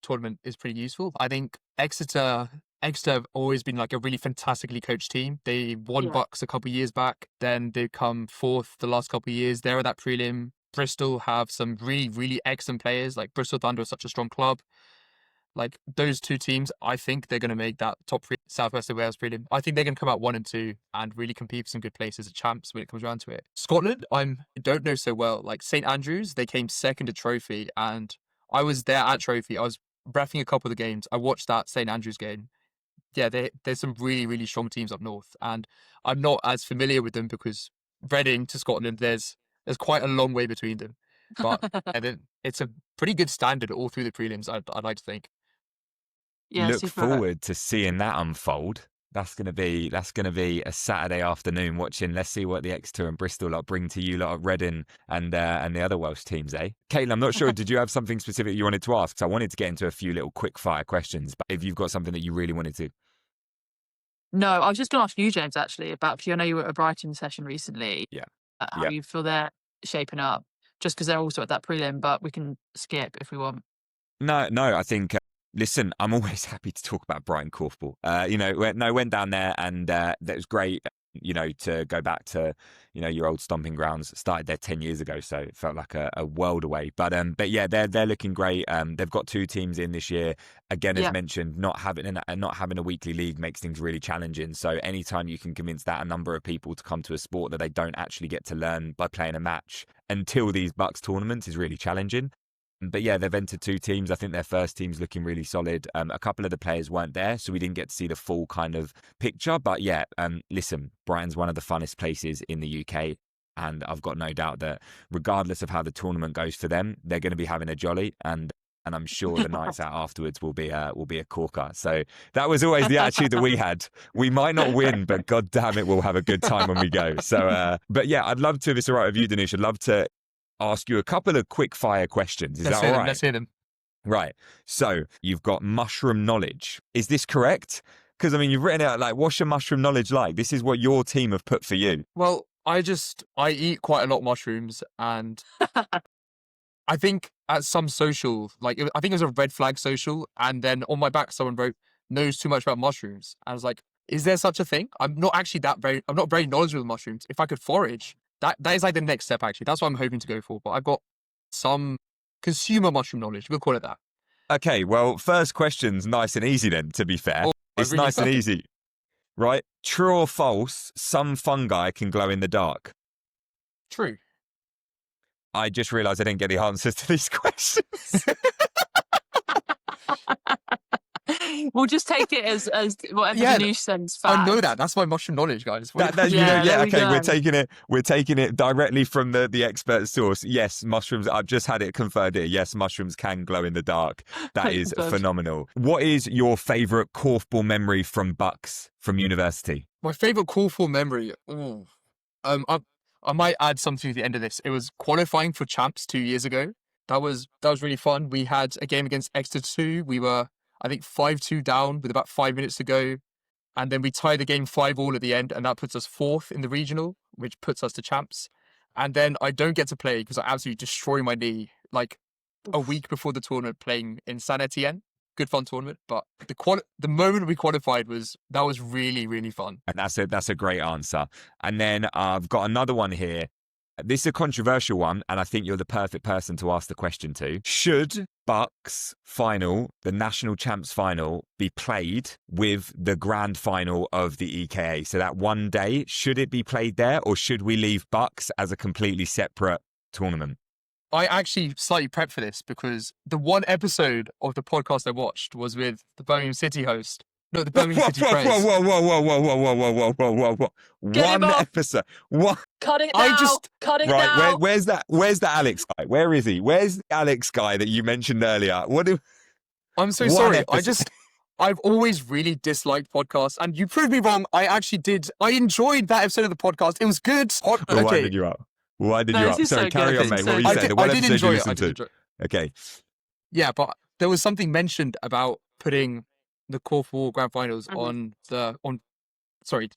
tournament is pretty useful. I think Exeter have always been like a really fantastically coached team. They won BUCS a couple of years back, then they come 4th the last couple of years. They're at that prelim. Bristol have some really, really excellent players. Like Bristol Thunder is such a strong club. Like those 2 teams, I think they're going to make that top 3 Southwest of Wales prelim. I think they're going to come out 1 and 2 and really compete for some good places as champs when it comes around to it. Scotland, I don't know so well. Like St Andrews, they came 2nd at Trophy, and I was there at Trophy. I was reffing a couple of the games. I watched that St Andrews game. Yeah, there's some really, really strong teams up north, and I'm not as familiar with them because Reading to Scotland, there's quite a long way between them. But and then it's a pretty good standard all through the prelims, I'd like to think.
Yeah,
Look
super.
forward to seeing that unfold. That's gonna be a Saturday afternoon watching. Let's see what the Exeter and Bristol lot bring to you lot at Reading and the other Welsh teams, eh? Caitlin, I'm not sure. Did you have something specific you wanted to ask? 'Cause I wanted to get into a few little quick fire questions, but if you've got something that you really wanted to.
No, I was just going to ask you, James, actually, about, because I know you were at a Brighton session recently.
Yeah.
How
Yeah.
you feel they're shaping up, just because they're also at that prelim, but we can skip if we want.
No, I think. Listen, I'm always happy to talk about Brighton Korfball. Went down there and that was great. To go back to, your old stomping grounds. Started there 10 years ago, so it felt like a world away. But yeah, they're looking great. They've got 2 teams in this year. Again, as mentioned, not having a weekly league makes things really challenging. So anytime you can convince that a number of people to come to a sport that they don't actually get to learn by playing a match until these BUCS tournaments is really challenging. But yeah, they've entered 2 teams. I think their first team's looking really solid. A couple of the players weren't there, so we didn't get to see the full kind of picture. But yeah, listen, Brighton's one of the funnest places in the UK. And I've got no doubt that regardless of how the tournament goes for them, they're going to be having a jolly. And I'm sure the nights out afterwards will be a corker. So that was always the attitude that we had. We might not win, but God damn it, we'll have a good time when we go. So, but yeah, I'd love to, if it's all right with you, Dhanush, I'd love to ask you a couple of quick fire questions. Is that all right?
Let's hear them.
Right. So you've got mushroom knowledge. Is this correct? Because you've written out like, what's your mushroom knowledge like? This is what your team have put for you.
Well, I eat quite a lot of mushrooms, and I think at some social, I think it was a red flag social, and then on my back someone wrote, knows too much about mushrooms. I was like, is there such a thing? I'm not very knowledgeable with mushrooms. If I could forage, that is like the next step, actually. That's what I'm hoping to go for. But I've got some consumer mushroom knowledge. We'll call it that.
Okay, well, first question's nice and easy then, to be fair. It's
really
nice and easy. Right? True or false, some fungi can glow in the dark?
True.
I just realised I didn't get the answers to these questions.
We'll just take it as whatever Dhanush sends fact.
I know that. That's my mushroom knowledge, guys.
Okay, we're taking it directly from the expert source. Yes, mushrooms. I've just had it confirmed here. Yes, mushrooms can glow in the dark. That is phenomenal. What is your favourite korfball memory from BUCS from university?
My favourite korfball memory. Ooh. I might add something at the end of this. It was qualifying for champs 2 years ago. That was really fun. We had a game against Exeter 2. We were, I think, 5-2 down with about 5 minutes to go. And then we tied the game 5-5 at the end, and that puts us 4th in the regional, which puts us to champs. And then I don't get to play because I absolutely destroy my knee like a week before the tournament, playing in Saint Etienne. Good fun tournament, but the moment we qualified was really, really fun.
And that's a great answer. And then I've got another one here. This is a controversial one, and I think you're the perfect person to ask the question to. Should BUCS final, the national champs final, be played with the grand final of the EKA? So that one day, should it be played there, or should we leave BUCS as a completely separate tournament?
I actually slightly prepped for this because the one episode of the podcast I watched was with the Birmingham City host. No, the Birmingham City Press.
Whoa. One episode. What?
Cut it now. Cut it now.
Where's the Alex guy? Where is he? Where's the Alex guy that you mentioned earlier?
I'm so sorry. I've always really disliked podcasts, and you proved me wrong. I actually did. I enjoyed that episode of the podcast. It was good.
Okay. Why did you up? Sorry, carry on, mate. What were you saying?
I did enjoy it.
Okay.
Yeah, but there was something mentioned about putting the Korfball Grand Finals the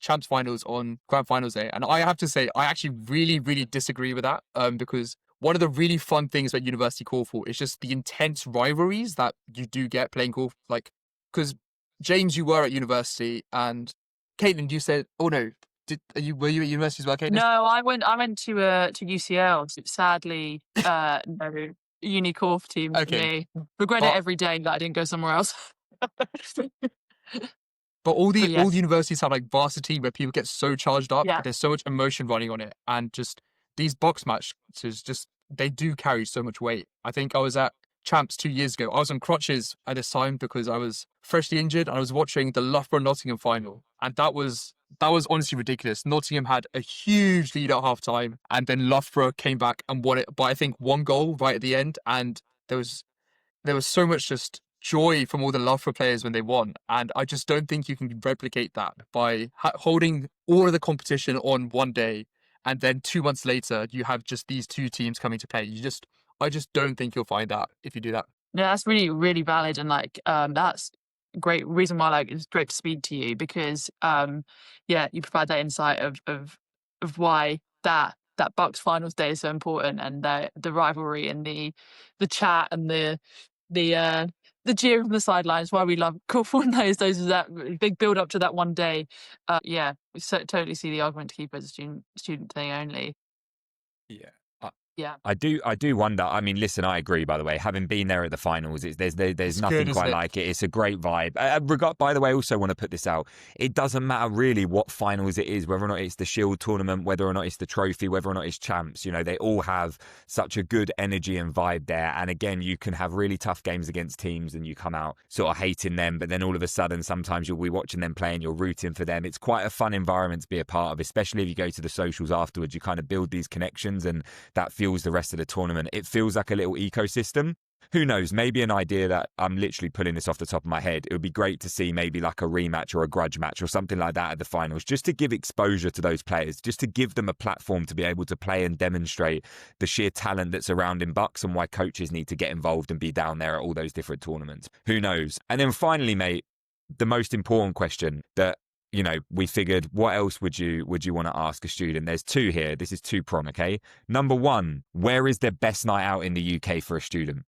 Champs Finals on Grand Finals Day, and I have to say I actually really, really disagree with that. Because one of the really fun things about University Korfball is just the intense rivalries that you do get playing Korf. Like, because James, you were at university, and Caitlin, you said, "Oh no." Were you at university as well, Caitlin?
No, I went to UCL. So sadly, no uni Korf team for me. Regret it every day that I didn't go somewhere else.
But all the universities have like varsity where people get so charged up.
Yeah.
There's so much emotion running on it, and just these box matches, they do carry so much weight. I think I was at champs 2 years ago. I was on crutches at this time because I was freshly injured, and I was watching the Loughborough Nottingham final, and that was That was honestly ridiculous. Nottingham had a huge lead at half time, and then Loughborough came back and won it by, I think, 1 goal right at the end. And there was so much just joy from all the Loughborough players when they won. And I just don't think you can replicate that by holding all of the competition on one day. And then 2 months later, you have just these two teams coming to play. I just don't think you'll find that if you do that.
Yeah, that's really, really valid. And like, that's a great reason why, like, it's great to speak to you because, yeah, you provide that insight of why that BUCS finals day is so important, and the rivalry and the chat and the cheer from the sidelines, why we love Korf on those that big build up to that one day. Yeah, we totally see the argument to keep it as a student thing only.
Yeah.
Yeah.
I do wonder. I mean, listen, I agree, by the way. Having been there at the finals, there's
It's
nothing
good,
quite
isn't it?
like it. It's a great vibe. By the way, I also want to put this out. It doesn't matter really what finals it is, whether or not it's the Shield tournament, whether or not it's the trophy, whether or not it's champs. You know, they all have such a good energy and vibe there. And again, you can have really tough games against teams and you come out sort of hating them. But then all of a sudden, sometimes you'll be watching them play and you're rooting for them. It's quite a fun environment to be a part of, especially if you go to the socials afterwards. You kind of build these connections and that fuels the rest of the tournament. It feels like a little ecosystem. Who knows, maybe an idea that I'm literally pulling this off the top of my head. It would be great to see maybe like a rematch or a grudge match or something like that at the finals, just to give exposure to those players, just to give them a platform to be able to play and demonstrate the sheer talent that's around in BUCS and why coaches need to get involved and be down there at all those different tournaments. Who knows? And then finally, mate, the most important question that, you know, we figured, what else would you want to ask a student? There's two here. This is two-prong, okay? Number one, where is the best night out in the UK for a student?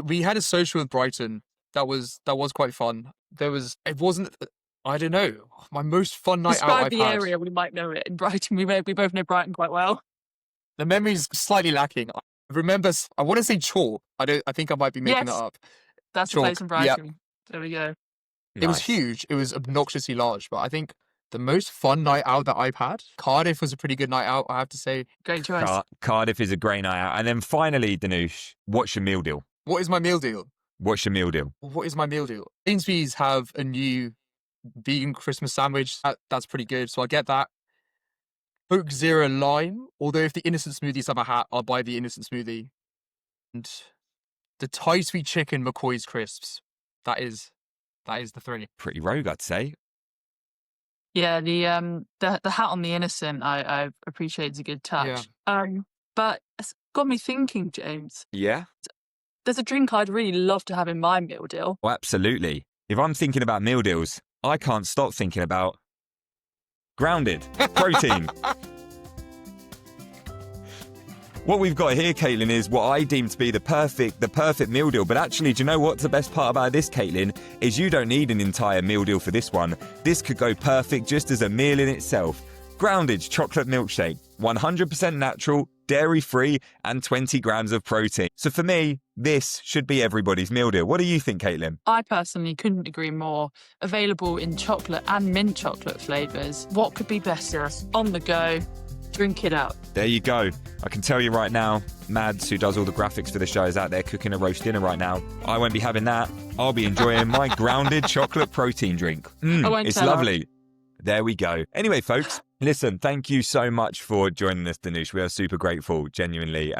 We had a social with Brighton. That was quite fun. It wasn't, I don't know, my most fun night out
Describe
I've
the
had.
area. We might know it in Brighton. We both know Brighton quite well.
The memory's slightly lacking. I remember, I want to say Chalk. I think I might be making that
Yes.
up.
That's the
Chalk,
place in Brighton. There we go.
It was
Nice.
huge. It was obnoxiously large, but I think the most fun night out that I've had, Cardiff was a pretty good night out, I have to say.
Great choice.
Cardiff is a great night out. And then finally, Dhanush, what's your meal deal?
What is my meal deal?
What's your meal deal?
What is my meal deal? Sainsbury's have a new vegan Christmas sandwich. That's pretty good, so I'll get that. Coke Zero Lime, although if the innocent smoothies have a hat, I'll buy the innocent smoothie. And the Thai sweet chicken McCoy's crisps. That is the three.
Pretty rogue, I'd say.
Yeah, the hat on the innocent, I appreciate, it's a good touch. But it's got me thinking, James.
Yeah?
There's a drink I'd really love to have in my meal deal.
Well, absolutely. If I'm thinking about meal deals, I can't stop thinking about grounded protein. What we've got here, Caitlin, is what I deem to be the perfect meal deal. But actually, do you know what's the best part about this, Caitlin? Is you don't need an entire meal deal for this one. This could go perfect just as a meal in itself. Grounded's chocolate milkshake, 100% natural, dairy-free, and 20 grams of protein. So for me, this should be everybody's meal deal. What do you think, Caitlin?
I personally couldn't agree more. Available in chocolate and mint chocolate flavours. What could be better? On the go. Drink it out.
There you go. I can tell you right now, Mads, who does all the graphics for the show, is out there cooking a roast dinner right now. I won't be having that. I'll be enjoying my grounded chocolate protein drink. It's lovely. There we go. Anyway, folks, listen, thank you so much for joining us, Dhanush. We are super grateful, genuinely.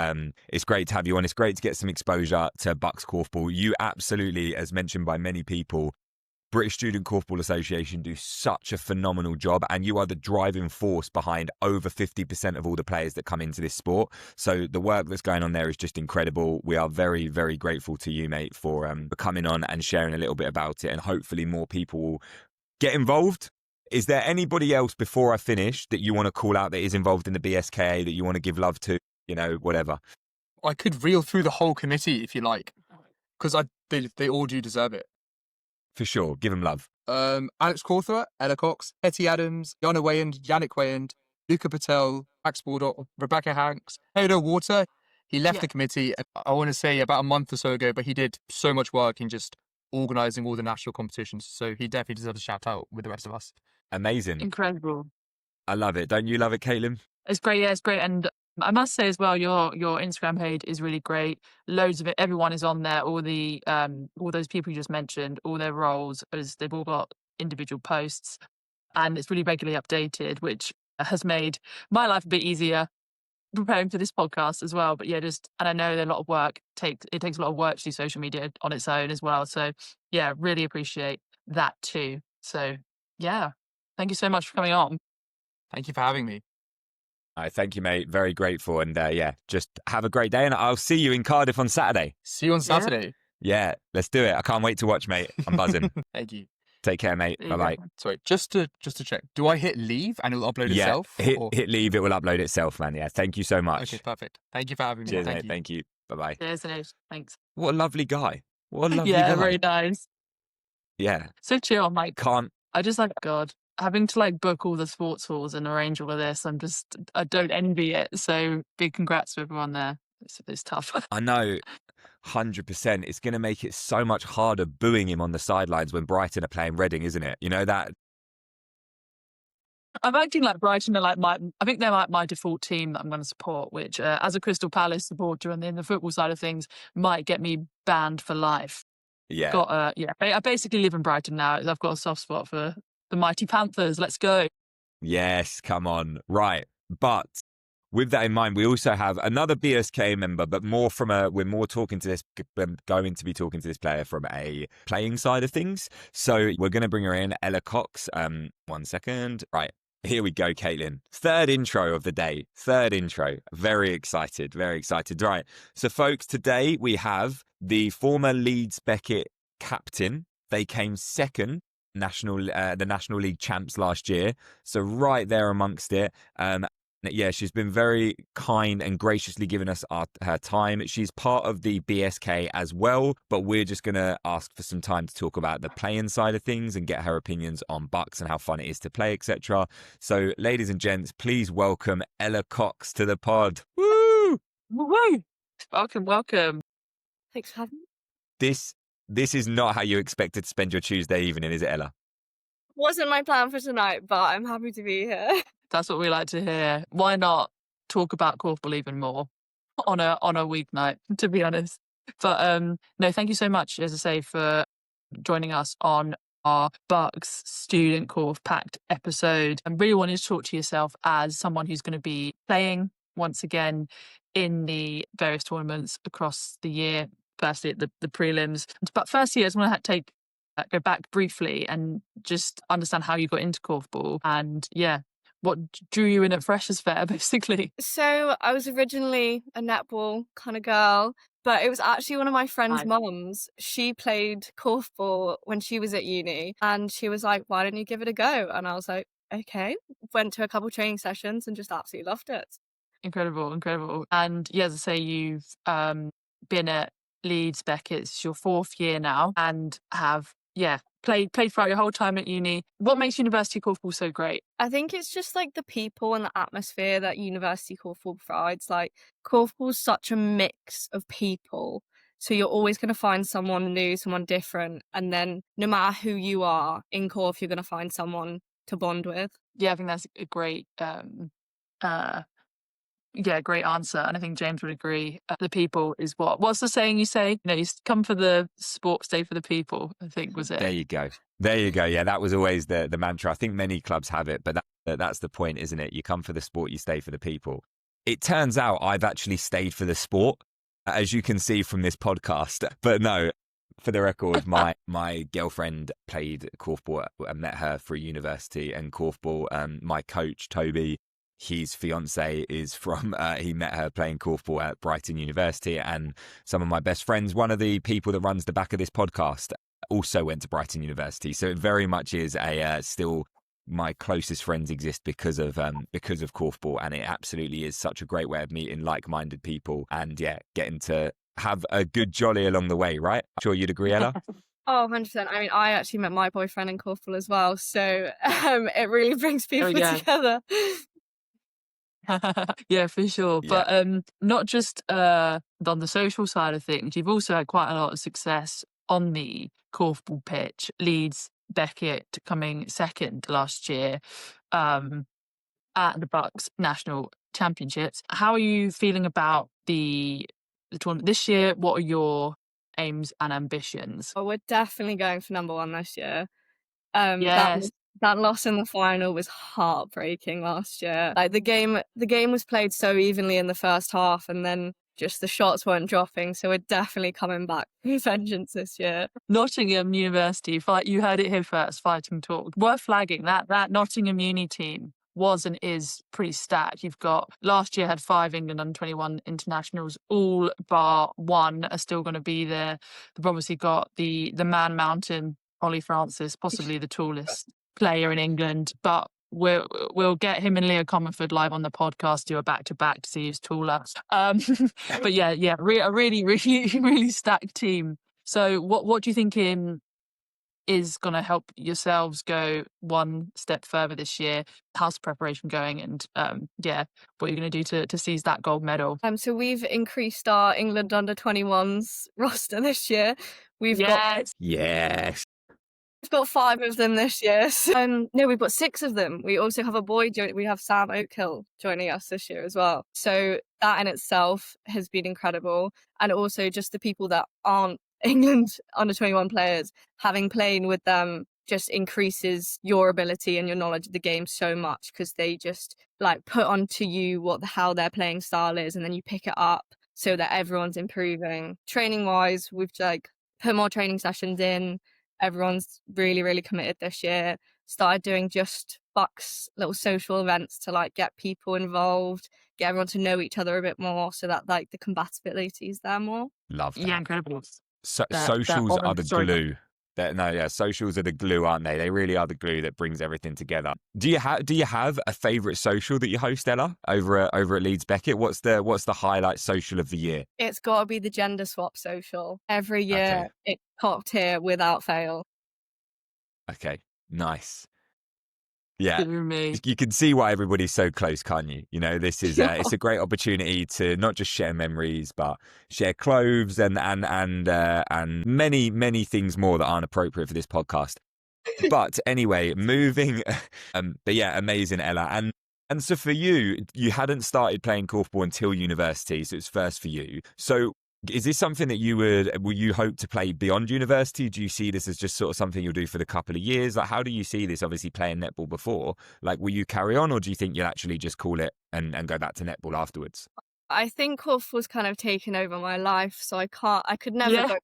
It's great to have you on. It's great to get some exposure to BUCS Korfball. You absolutely, as mentioned by many people, British Student Korfball Association do such a phenomenal job, and you are the driving force behind over 50% of all the players that come into this sport. So the work that's going on there is just incredible. We are very, very grateful to you, mate, for coming on and sharing a little bit about it, and hopefully more people will get involved. Is there anybody else before I finish that you want to call out that is involved in the BSKA that you want to give love to? You know, whatever.
I could reel through the whole committee if you like, because they all do deserve it.
For sure. Give them love.
Alex Cawthorpe, Ella Cox, Hetty Adams, Yana Wayand, Yannick Wayand, Luca Patel, Max Baldock, Rebecca Hanks, Theodore Water. He left the committee, I want to say about a month or so ago, but he did so much work in just organising all the national competitions. So he definitely deserves a shout out with the rest of us.
Amazing.
Incredible.
I love it. Don't you love it, Caitlin?
It's great. Yeah, it's great. And I must say as well, your Instagram page is really great. Loads of it. Everyone is on there. All those people you just mentioned, all their roles, as they've all got individual posts. and it's really regularly updated, which has made my life a bit easier preparing for this podcast as well. But yeah, and I know that a lot of work it takes a lot of work to do social media on its own as well. So yeah, really appreciate that too. So yeah, thank you so much for coming on.
Thank you for having me.
Thank you, mate. Very grateful. And yeah, just have a great day. And I'll see you in Cardiff on Saturday.
See you on Saturday.
Yeah, let's do it. I can't wait to watch, mate. I'm buzzing.
Thank you.
Take care, mate. Bye-bye.
Sorry, just to check, do I hit leave and it'll upload itself?
Hit leave. It will upload itself, man. Yeah, thank you so much.
Okay, perfect. Thank you for having me.
Cheers, mate. Thank you. Bye-bye.
Cheers, Dhanush. Thanks.
What a lovely guy. What a lovely guy.
Yeah, very nice.
Yeah.
So chill. I'm like,
Can't.
I just like, God, having to like book all the sports halls and arrange all of this. I don't envy it. So big congrats to everyone there. It's tough.
I know. 100%. It's going to make it so much harder booing him on the sidelines when Brighton are playing Reading, isn't it? You know that.
I'm acting like Brighton are like I think they're like my default team that I'm going to support, which as a Crystal Palace supporter and in the football side of things might get me banned for life.
Yeah.
I basically live in Brighton now. I've got a soft spot for the mighty Panthers. Let's go.
Yes, come on. Right. But with that in mind, we also have another BSKA member, but we're more talking to this, going to be talking to this player from a playing side of things. So we're going to bring her in, Ella Cox. 1 second. Right. Here we go, Caitlin. Third intro of the day. Third intro. Very excited. Very excited. Right. So folks, today we have the former Leeds Beckett captain. They came second. The National League champs last year. So right there amongst it. Yeah, she's been very kind and graciously given us her time. She's part of the BSK as well, but we're just going to ask for some time to talk about the playing side of things and get her opinions on BUCS and how fun it is to play, etc. So, ladies and gents, please welcome Ella Cox to the pod. Woo!
Woo! Welcome.
Thanks for having me.
This is not how you expected to spend your Tuesday evening, is it, Ella?
Wasn't my plan for tonight, but I'm happy to be here.
That's what we like to hear. Why not talk about korfball even more on a weeknight, to be honest? But no, thank you so much, as I say, for joining us on our BUCS Student Korf Pact episode. I really wanted to talk to yourself as someone who's going to be playing once again in the various tournaments across the year. Firstly, at the prelims. But firstly, I just want to go back briefly and just understand how you got into korfball and what drew you in at Freshers Fair, basically.
So I was originally a netball kind of girl, but it was actually one of my friend's mums. She played korfball when she was at uni, and she was like, "Why don't you give it a go?" And I was like, "Okay." Went to a couple training sessions and just absolutely loved it.
Incredible. And as I say, you've been at Leeds Beckett. It's your 4th year now, and have played throughout your whole time at uni. What makes university korfball so great?
I think it's just like the people and the atmosphere that university korfball provides. Like, korfball is such a mix of people, so you're always going to find someone new, someone different, and then no matter who you are in Korf, you're going to find someone to bond with.
Yeah, I think that's a great great answer. And I think James would agree. The people is what's the saying you say? You come for the sport, stay for the people, I think was it.
There you go. Yeah, that was always the mantra. I think many clubs have it, but that's the point, isn't it? You come for the sport, you stay for the people. It turns out I've actually stayed for the sport, as you can see from this podcast. But no, for the record, my girlfriend played korfball. I met her through university and korfball. My coach, Toby, his fiance is from, he met her playing korfball at Brighton University, and some of my best friends, one of the people that runs the back of this podcast, also went to Brighton University. So it very much is still my closest friends exist because of korfball, and it absolutely is such a great way of meeting like-minded people and getting to have a good jolly along the way, right? I'm sure you'd agree, Ella?
Oh, 100%. I mean, I actually met my boyfriend in korfball as well, so it really brings people together.
Yeah, for sure.
Yeah.
But not just on the social side of things, you've also had quite a lot of success on the korfball pitch. Leeds Beckett coming second last year at the BUCS National Championships. How are you feeling about the tournament this year? What are your aims and ambitions?
Oh, we're definitely going for number 1 this year.
Yes.
That loss in the final was heartbreaking last year. Like the game was played so evenly in the first half, and then just the shots weren't dropping. So we're definitely coming back with vengeance this year.
Nottingham University, you heard it here first, Fighting Talk. Worth flagging that Nottingham Uni team was and is pretty stacked. You've got, last year had 5 England under-21 internationals, all bar one are still going to be there. They've obviously got the Man Mountain, Ollie Francis, possibly the tallest player in England, but we'll get him and Leo Comerford live on the podcast, do a back-to-back to see who's taller. But yeah, a really, really, really stacked team. So what do you think is going to help yourselves go one step further this year? How's the preparation going? And what are you going to do to seize that gold medal?
So we've increased our England under-21s roster this year. We've got 5 of them this year. So, no, we've got 6 of them. We also have a boy. We have Sam Oakhill joining us this year as well. So that in itself has been incredible. And also just the people that aren't England under-21 players, having playing with them just increases your ability and your knowledge of the game so much, because they just like put onto you how their playing style is, and then you pick it up so that everyone's improving. Training wise, we've like put more training sessions in. Everyone's really, really committed this year. Started doing just BUCS little social events to like get people involved, get everyone to know each other a bit more, so that like the compatibility is there more.
Love that.
Yeah, incredible.
Socials are the glue. Socials are the glue, aren't they? They really are the glue that brings everything together. Do you have a favourite social that you host, Ella, over at Leeds Beckett? What's the highlight social of the year?
It's got to be the gender swap social. Every year, It's top tier without fail.
Okay, nice. Yeah,
Me.
you can see why everybody's so close, can't you? You know, this is it's a great opportunity to not just share memories, but share clothes and many things more that aren't appropriate for this podcast. But anyway, moving. But yeah, amazing, Ella. And so for you hadn't started playing korfball until university, so it's first for you. So is this something that will you hope to play beyond university? Do you see this as just sort of something you'll do for the couple of years? Like, how do you see this? Obviously playing netball before, like, will you carry on, or do you think you'll actually just call it and go back to netball afterwards?
I think Korf was kind of taking over my life, so I could never go.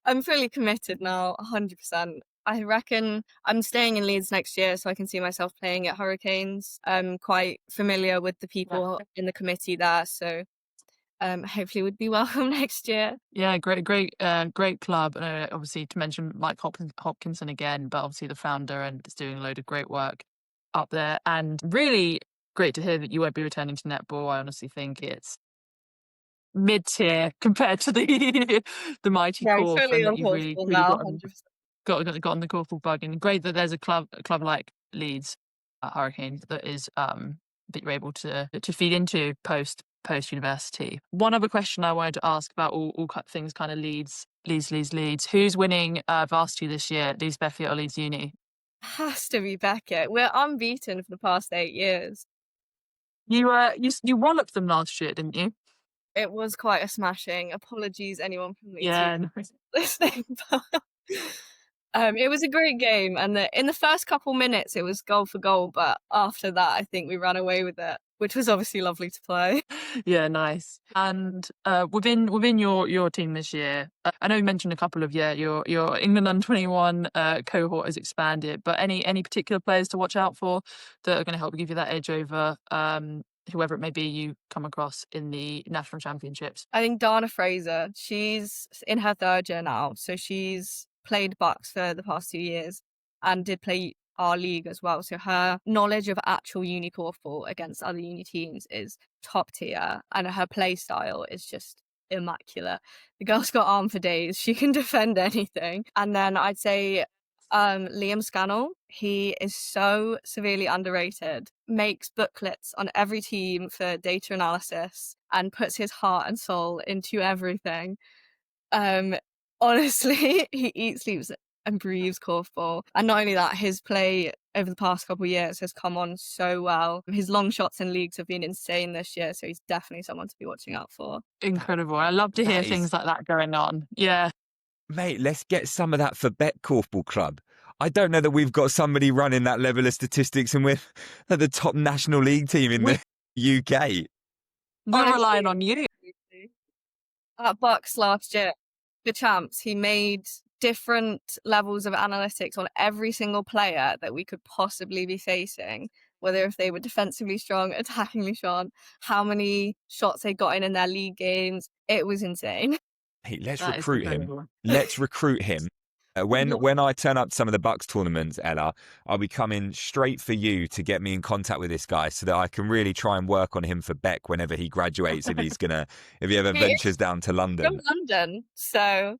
I'm fully committed now, 100%. I reckon I'm staying in Leeds next year, so I can see myself playing at Hurricanes. I'm quite familiar with the people in the committee there, so hopefully would be welcome next year.
Yeah, great club. Obviously, to mention Mike Hopkinson again, but obviously the founder, and is doing a load of great work up there. And really great to hear that you won't be returning to netball. I honestly think it's mid-tier compared to the mighty Korf, and that you've really got on the Korfball bug. And great that there's a club like Leeds Hurricanes that is that you're able to feed into post university. One other question I wanted to ask about all things kind of Leeds. Who's winning varsity this year? Leeds Beckett or Leeds Uni?
Has to be Beckett. We're unbeaten for the past 8 years.
You walloped them last year, didn't you?
It was quite a smashing. Apologies, anyone from Leeds listening. It was a great game, and in the first couple minutes it was goal for goal, but after that I think we ran away with it, which was obviously lovely to play.
Yeah, nice. And within your team this year, I know you mentioned a couple of your England under-21 cohort has expanded, but any particular players to watch out for that are going to help give you that edge over whoever it may be you come across in the national championships?
I think Dana Fraser, she's in her 3rd year now, so she's played BUCS for the past 2 years and did play our league as well. So her knowledge of actual uni korfball against other uni teams is top tier, and her play style is just immaculate. The girl's got arm for days. She can defend anything. And then I'd say Liam Scannell, he is so severely underrated, makes booklets on every team for data analysis and puts his heart and soul into everything. Honestly, he eats, sleeps and breathes korfball. And not only that, his play over the past couple of years has come on so well. His long shots in leagues have been insane this year, so he's definitely someone to be watching out for.
Incredible. I love to hear things like that going on. Yeah.
Mate, let's get some of that for Bet Korfball Club. I don't know that we've got somebody running that level of statistics, and we're the top National League team in the UK.
We're relying on you.
At BUCS last year, the champs, he made different levels of analytics on every single player that we could possibly be facing, whether if they were defensively strong, attackingly strong, how many shots they got in their league games. It was insane.
Hey, let's
That is
recruit him.
incredible.
Let's recruit him. When I turn up to some of the BUCS tournaments, Ella, I'll be coming straight for you to get me in contact with this guy so that I can really try and work on him for Beck whenever he graduates, if he ever
He
ventures down to London.
From London, so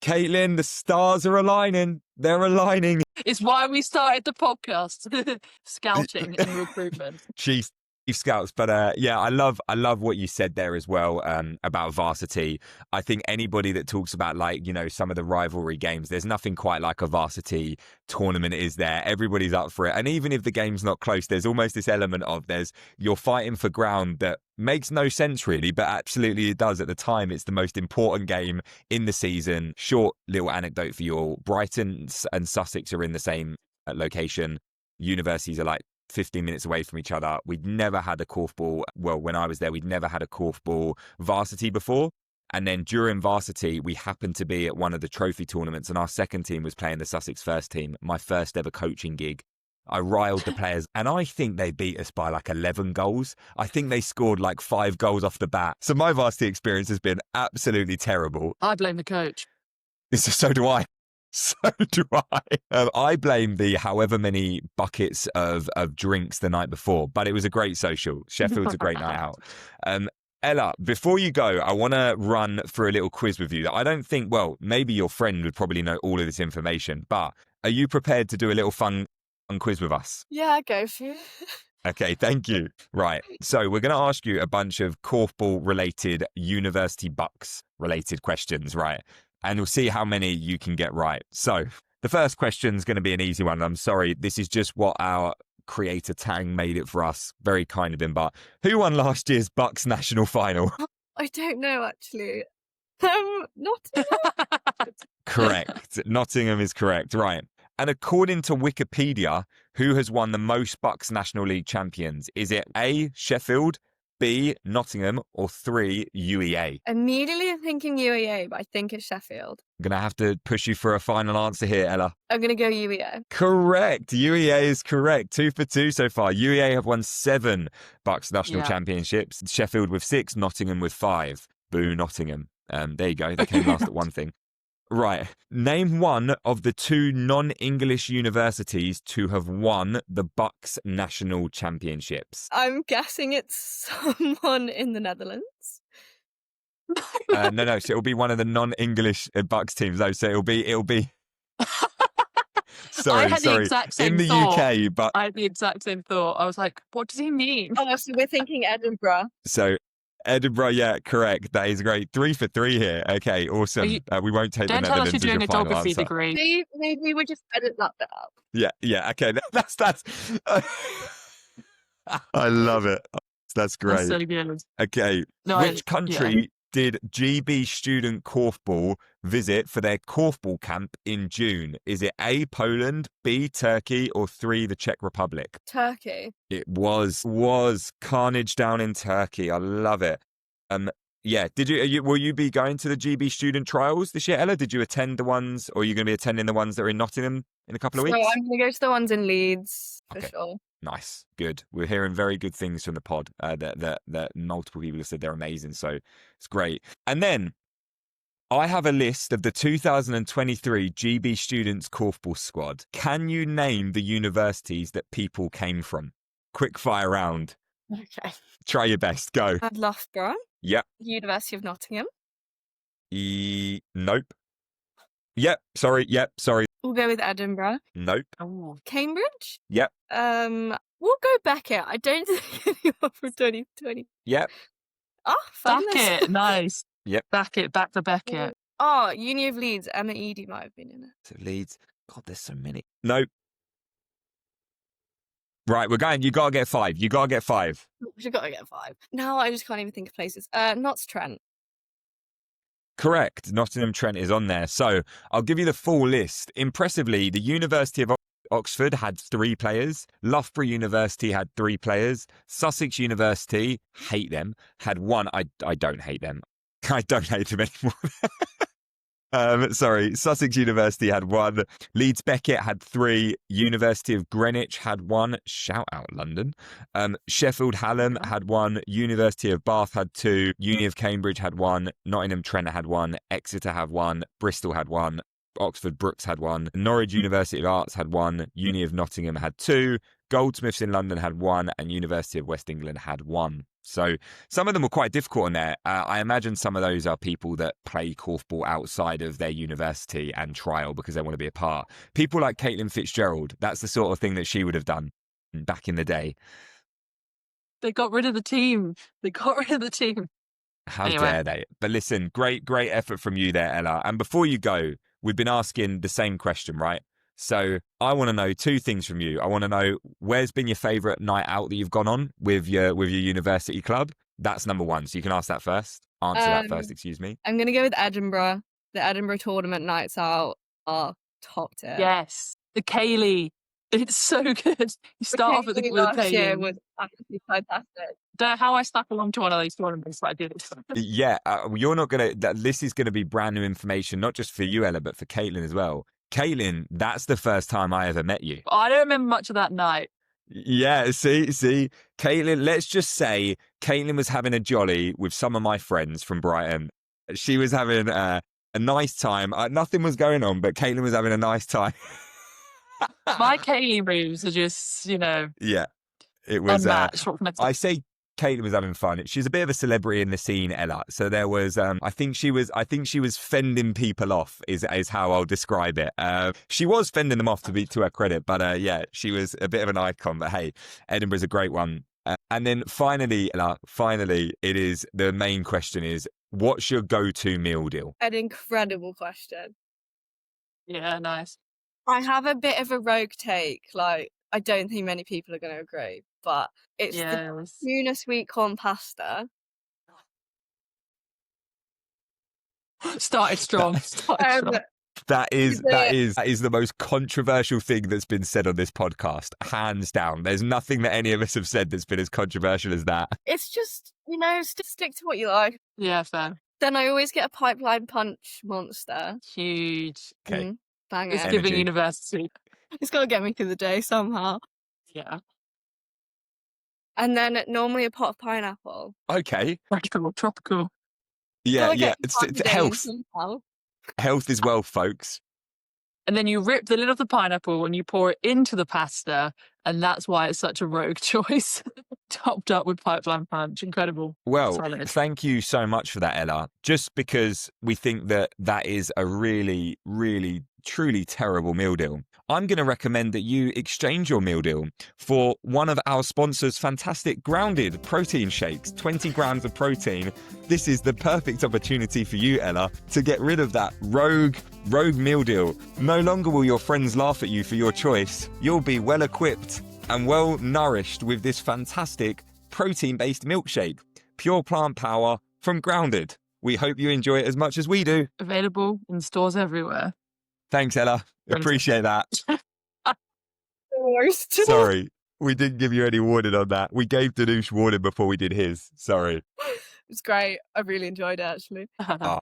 Caitlin, the stars are aligning. They're aligning.
It's why we started the podcast. Scouting and recruitment.
Chief scouts, but yeah, I love what you said there as well about varsity. I think anybody that talks about, like, you know, some of the rivalry games, there's nothing quite like a varsity tournament, is there? Everybody's up for it, and even if the game's not close, there's almost this element of you're fighting for ground that makes no sense really, but absolutely it does. At the time, it's the most important game in the season. Short little anecdote for you all: Brighton and Sussex are in the same location. Universities are like 15 minutes away from each other. We'd never had a korfball. Well, when I was there, we'd never had a korfball varsity before. And then during varsity, we happened to be at one of the trophy tournaments, and our second team was playing the Sussex first team, my first ever coaching gig. I riled the players, and I think they beat us by like 11 goals. I think they scored like 5 goals off the bat. So my varsity experience has been absolutely terrible.
I blame the coach.
So do I. So do I. I blame the however many buckets of drinks the night before, but it was a great social. Sheffield's a great night out. Ella, before you go, I want to run through a little quiz with you that I don't think, well, maybe your friend would probably know all of this information, but are you prepared to do a little fun quiz with us?
yeah, go for it.
Okay, thank you. Right, so we're going to ask you a bunch of korfball related, university BUCS related questions, right? And we'll see how many you can get right. So the first question is going to be an easy one. I'm sorry, this is just what our creator Tang made it for us. Very kind of him. But who won last year's BUCS national final?
I don't know, actually. Not
Correct. Nottingham is correct. Right. And according to Wikipedia, who has won the most BUCS National League champions? Is it A, Sheffield, B, Nottingham, or 3, UEA?
immediately thinking UEA, but I think it's Sheffield.
I'm going to have to push you for a final answer here, Ella.
I'm going to go UEA.
Correct. UEA is correct. 2 for 2 so far. UEA have won 7 BUCS national
Yeah.
championships. Sheffield with 6, Nottingham with 5. Boo, Nottingham. There you go. They came last at one thing. Right. Name one of the 2 non-English universities to have won the BUCS national championships.
I'm guessing it's someone in the Netherlands.
No. So it'll be one of the non-English BUCS teams. though. So it'll be. Sorry.
I had the exact same
in the
thought.
UK, but
I had the exact same thought. I was like, what does he mean?
Oh, so we're thinking Edinburgh.
so. Edinburgh, yeah, correct. That is great. 3 for 3 here. Okay, awesome. We won't take the
Don't tell us
Netherlands
you're
as
doing
your
a
final
geography
answer.
degree.
See, maybe we would just edit that bit up.
Yeah. Okay, that's. I love it. That's
That's
great.
so good.
Okay,
No,
which country did GB student korfball visit for their korfball camp in June? Is it A, Poland, B, Turkey, or 3, the Czech Republic?
Turkey.
It was carnage down in Turkey. I love it. Yeah. Will you be going to the GB student trials this year, Ella? Did you attend the ones, or are you going to be attending the ones that are in Nottingham in a couple of
So
weeks?
I'm going to go to the ones in Leeds, for
Okay.
sure.
Nice, good. We're hearing very good things from the pod. That multiple people have said they're amazing, so it's great. And then I have a list of the 2023 GB students korfball squad. Can you name the universities that people came from? Quick fire round.
Okay.
Try your best. Go.
I have Loughborough.
Yep.
University of Nottingham.
Nope. Yep. Sorry.
We'll go with Edinburgh.
Nope.
Oh.
Cambridge.
Yep.
We'll go Beckett. I don't think anyone from 2020.
Yep.
Oh, fabulous.
Beckett, nice.
Yep.
Beckett, back to Beckett.
Oh, Uni of Leeds. Emma Eady might have been in it.
So Leeds. God, there's so many. Nope. Right, we're going. You gotta get 5.
We've got to get 5. Now I just can't even think of places. Notts Trent.
Correct. Nottingham Trent is on there. So I'll give you the full list. Impressively, the University of Oxford had 3 players. Loughborough University had 3 players. Sussex University, hate them, had 1. I don't hate them. I don't hate them anymore. Sorry, Sussex University had 1. Leeds Beckett had 3. University of Greenwich had 1. Shout out London. Sheffield Hallam had 1. University of Bath had 2. Uni of Cambridge had 1. Nottingham Trent had 1. Exeter had 1. Bristol had 1. Oxford Brookes had 1. Norwich University of Arts had 1. Uni of Nottingham had 2. Goldsmiths in London had 1. And University of West England had 1. So some of them were quite difficult on there. I imagine some of those are people that play korfball outside of their university and trial because they want to be a part. People like Caitlin Fitzgerald, that's the sort of thing that she would have done back in the day.
They got rid of the team.
How
Anyway.
dare they? But listen, great effort from you there, Ella. And before you go, we've been asking the same question, right? So I want to know 2 things from you. I want to know where's been your favourite night out that you've gone on with your university club. That's number 1. So you can ask that first. Answer that first, excuse me.
I'm going to go with Edinburgh. The Edinburgh tournament nights out are top tier.
Yes, the Kaylee. It's so good. You start off with the
last year
Kaylee.
was absolutely fantastic.
Don't know how I stuck along to one of these tournaments, but I did it.
Yeah, you're not going to... This is going to be brand new information, not just for you, Ella, but for Caitlin as well. Caitlin, that's the first time I ever met you.
I don't remember much of that night.
Yeah, see, Caitlin, let's just say Caitlin was having a jolly with some of my friends from Brighton. She was having a nice time. Nothing was going on, but Caitlin was having a nice time.
My Kaylee moves are just,
Yeah, it was.
unmatched. What can I say?
I say Caitlin was having fun. She's a bit of a celebrity in the scene, Ella. So there was, I think she was fending people off. Is how I'll describe it. She was fending them off to her credit, but yeah, she was a bit of an icon. But hey, Edinburgh's a great one. And then finally, Ella, it is the main question: is what's your go-to meal deal?
An incredible question.
Yeah, nice.
I have a bit of a rogue take. Like, I don't think many people are going to agree, but it's the
Yes.
tuna sweet corn pasta.
Started strong.
That is the most controversial thing that's been said on this podcast, hands down. There's nothing that any of us have said that's been as controversial as that.
It's just, stick to what you like.
Yeah, fair.
Then I always get a pipeline punch monster.
Huge.
Okay.
Bang
It's
it.
giving
Energy.
university.
It's got to get me through the day somehow.
Yeah.
And then normally a pot of pineapple.
Okay.
Tropical.
Yeah,
Gotta
yeah.
get
It's
plugged in
health.
somehow.
Health is wealth, folks.
And then you rip the lid of the pineapple and you pour it into the pasta. And that's why it's such a rogue choice. Topped up with pipeline punch. Incredible.
Well,
Solid.
thank you so much for that, Ella. Just because we think that is a really, really, truly terrible meal deal, I'm going to recommend that you exchange your meal deal for one of our sponsors' fantastic grounded protein shakes, 20 grams of protein. This is the perfect opportunity for you, Ella, to get rid of that rogue meal deal. No longer will your friends laugh at you for your choice. You'll be well equipped and well nourished with this fantastic protein-based milkshake. Pure plant power from Grounded. We hope you enjoy it as much as we do.
Available in stores everywhere.
Thanks, Ella. Appreciate that.
The worst.
Sorry, we didn't give you any warning on that. We gave Dhanush warning before we did his. Sorry.
It's great. I really enjoyed it, actually.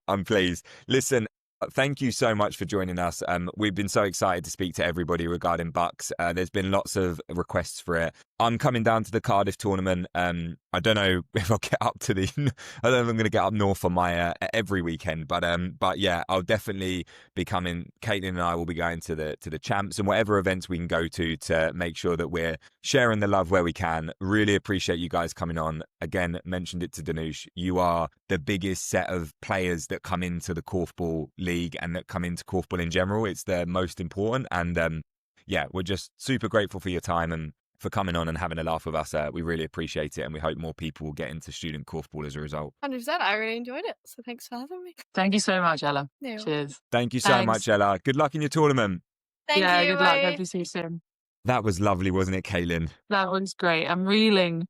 I'm pleased. Listen, thank you so much for joining us. We've been so excited to speak to everybody regarding BUCS. There's been lots of requests for it. I'm coming down to the Cardiff tournament. I don't know if I'll get up to I don't know if I'm going to get up north on my every weekend, but yeah, I'll definitely be coming. Caitlin and I will be going to the champs and whatever events we can go to make sure that we're sharing the love where we can. Really appreciate you guys coming on. Again, mentioned it to Dhanush. You are the biggest set of players that come into the Korfball League and that come into Korfball in general. It's the most important, and yeah, we're just super grateful for your time and for coming on and having a laugh with us. We really appreciate it, and we hope more people will get into student korfball as a result.
100%. I really enjoyed it. So thanks for having me.
Thank you so much, Ella.
No.
Cheers.
Thank you so
Thanks.
much, Ella. Good luck in your tournament.
Thank
yeah,
you.
good luck.
bye.
Hope to see you soon.
That was lovely, wasn't it, Caitlin?
That was great. I'm reeling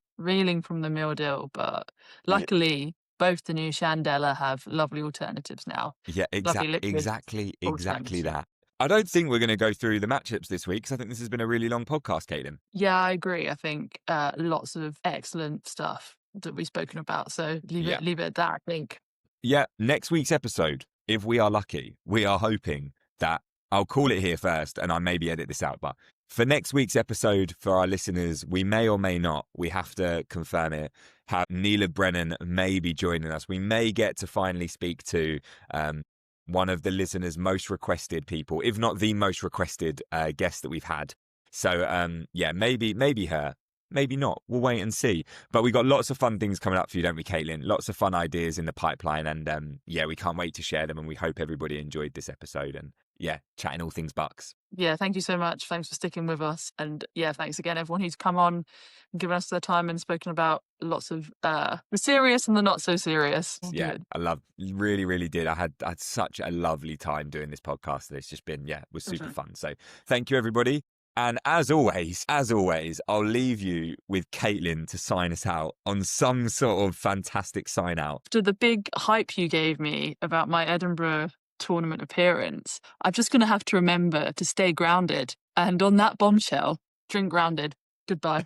from the meal deal, but luckily both Dhanush and Ella have lovely alternatives now.
Yeah,
Lovely liquid
exactly
alternative.
that. I don't think we're going to go through the matchups this week because I think this has been a really long podcast, Caitlin.
Yeah, I agree. I think lots of excellent stuff that we've spoken about. So leave it at that, I think.
Yeah, next week's episode, if we are lucky, we are hoping that I'll call it here first and I maybe edit this out. But for next week's episode, for our listeners, we may or may not, we have to confirm it, have Neela Brennan may be joining us. We may get to finally speak to one of the listeners' most requested people, if not the most requested guest that we've had. So, yeah, maybe her. Maybe not. We'll wait and see. But we got lots of fun things coming up for you, don't we, Caitlin? Lots of fun ideas in the pipeline. And yeah, we can't wait to share them. And we hope everybody enjoyed this episode. And yeah, chatting all things BUCS.
Yeah, thank you so much. Thanks for sticking with us. And yeah, thanks again, everyone who's come on and given us their time and spoken about lots of the serious and the not so serious.
Yeah, really, really did. I had such a lovely time doing this podcast. It's just been, it was super fun. So thank you, everybody. And as always, I'll leave you with Caitlin to sign us out on some sort of fantastic sign out.
After the big hype you gave me about my Edinburgh tournament appearance, I'm just going to have to remember to stay grounded. And on that bombshell, drink grounded. Goodbye.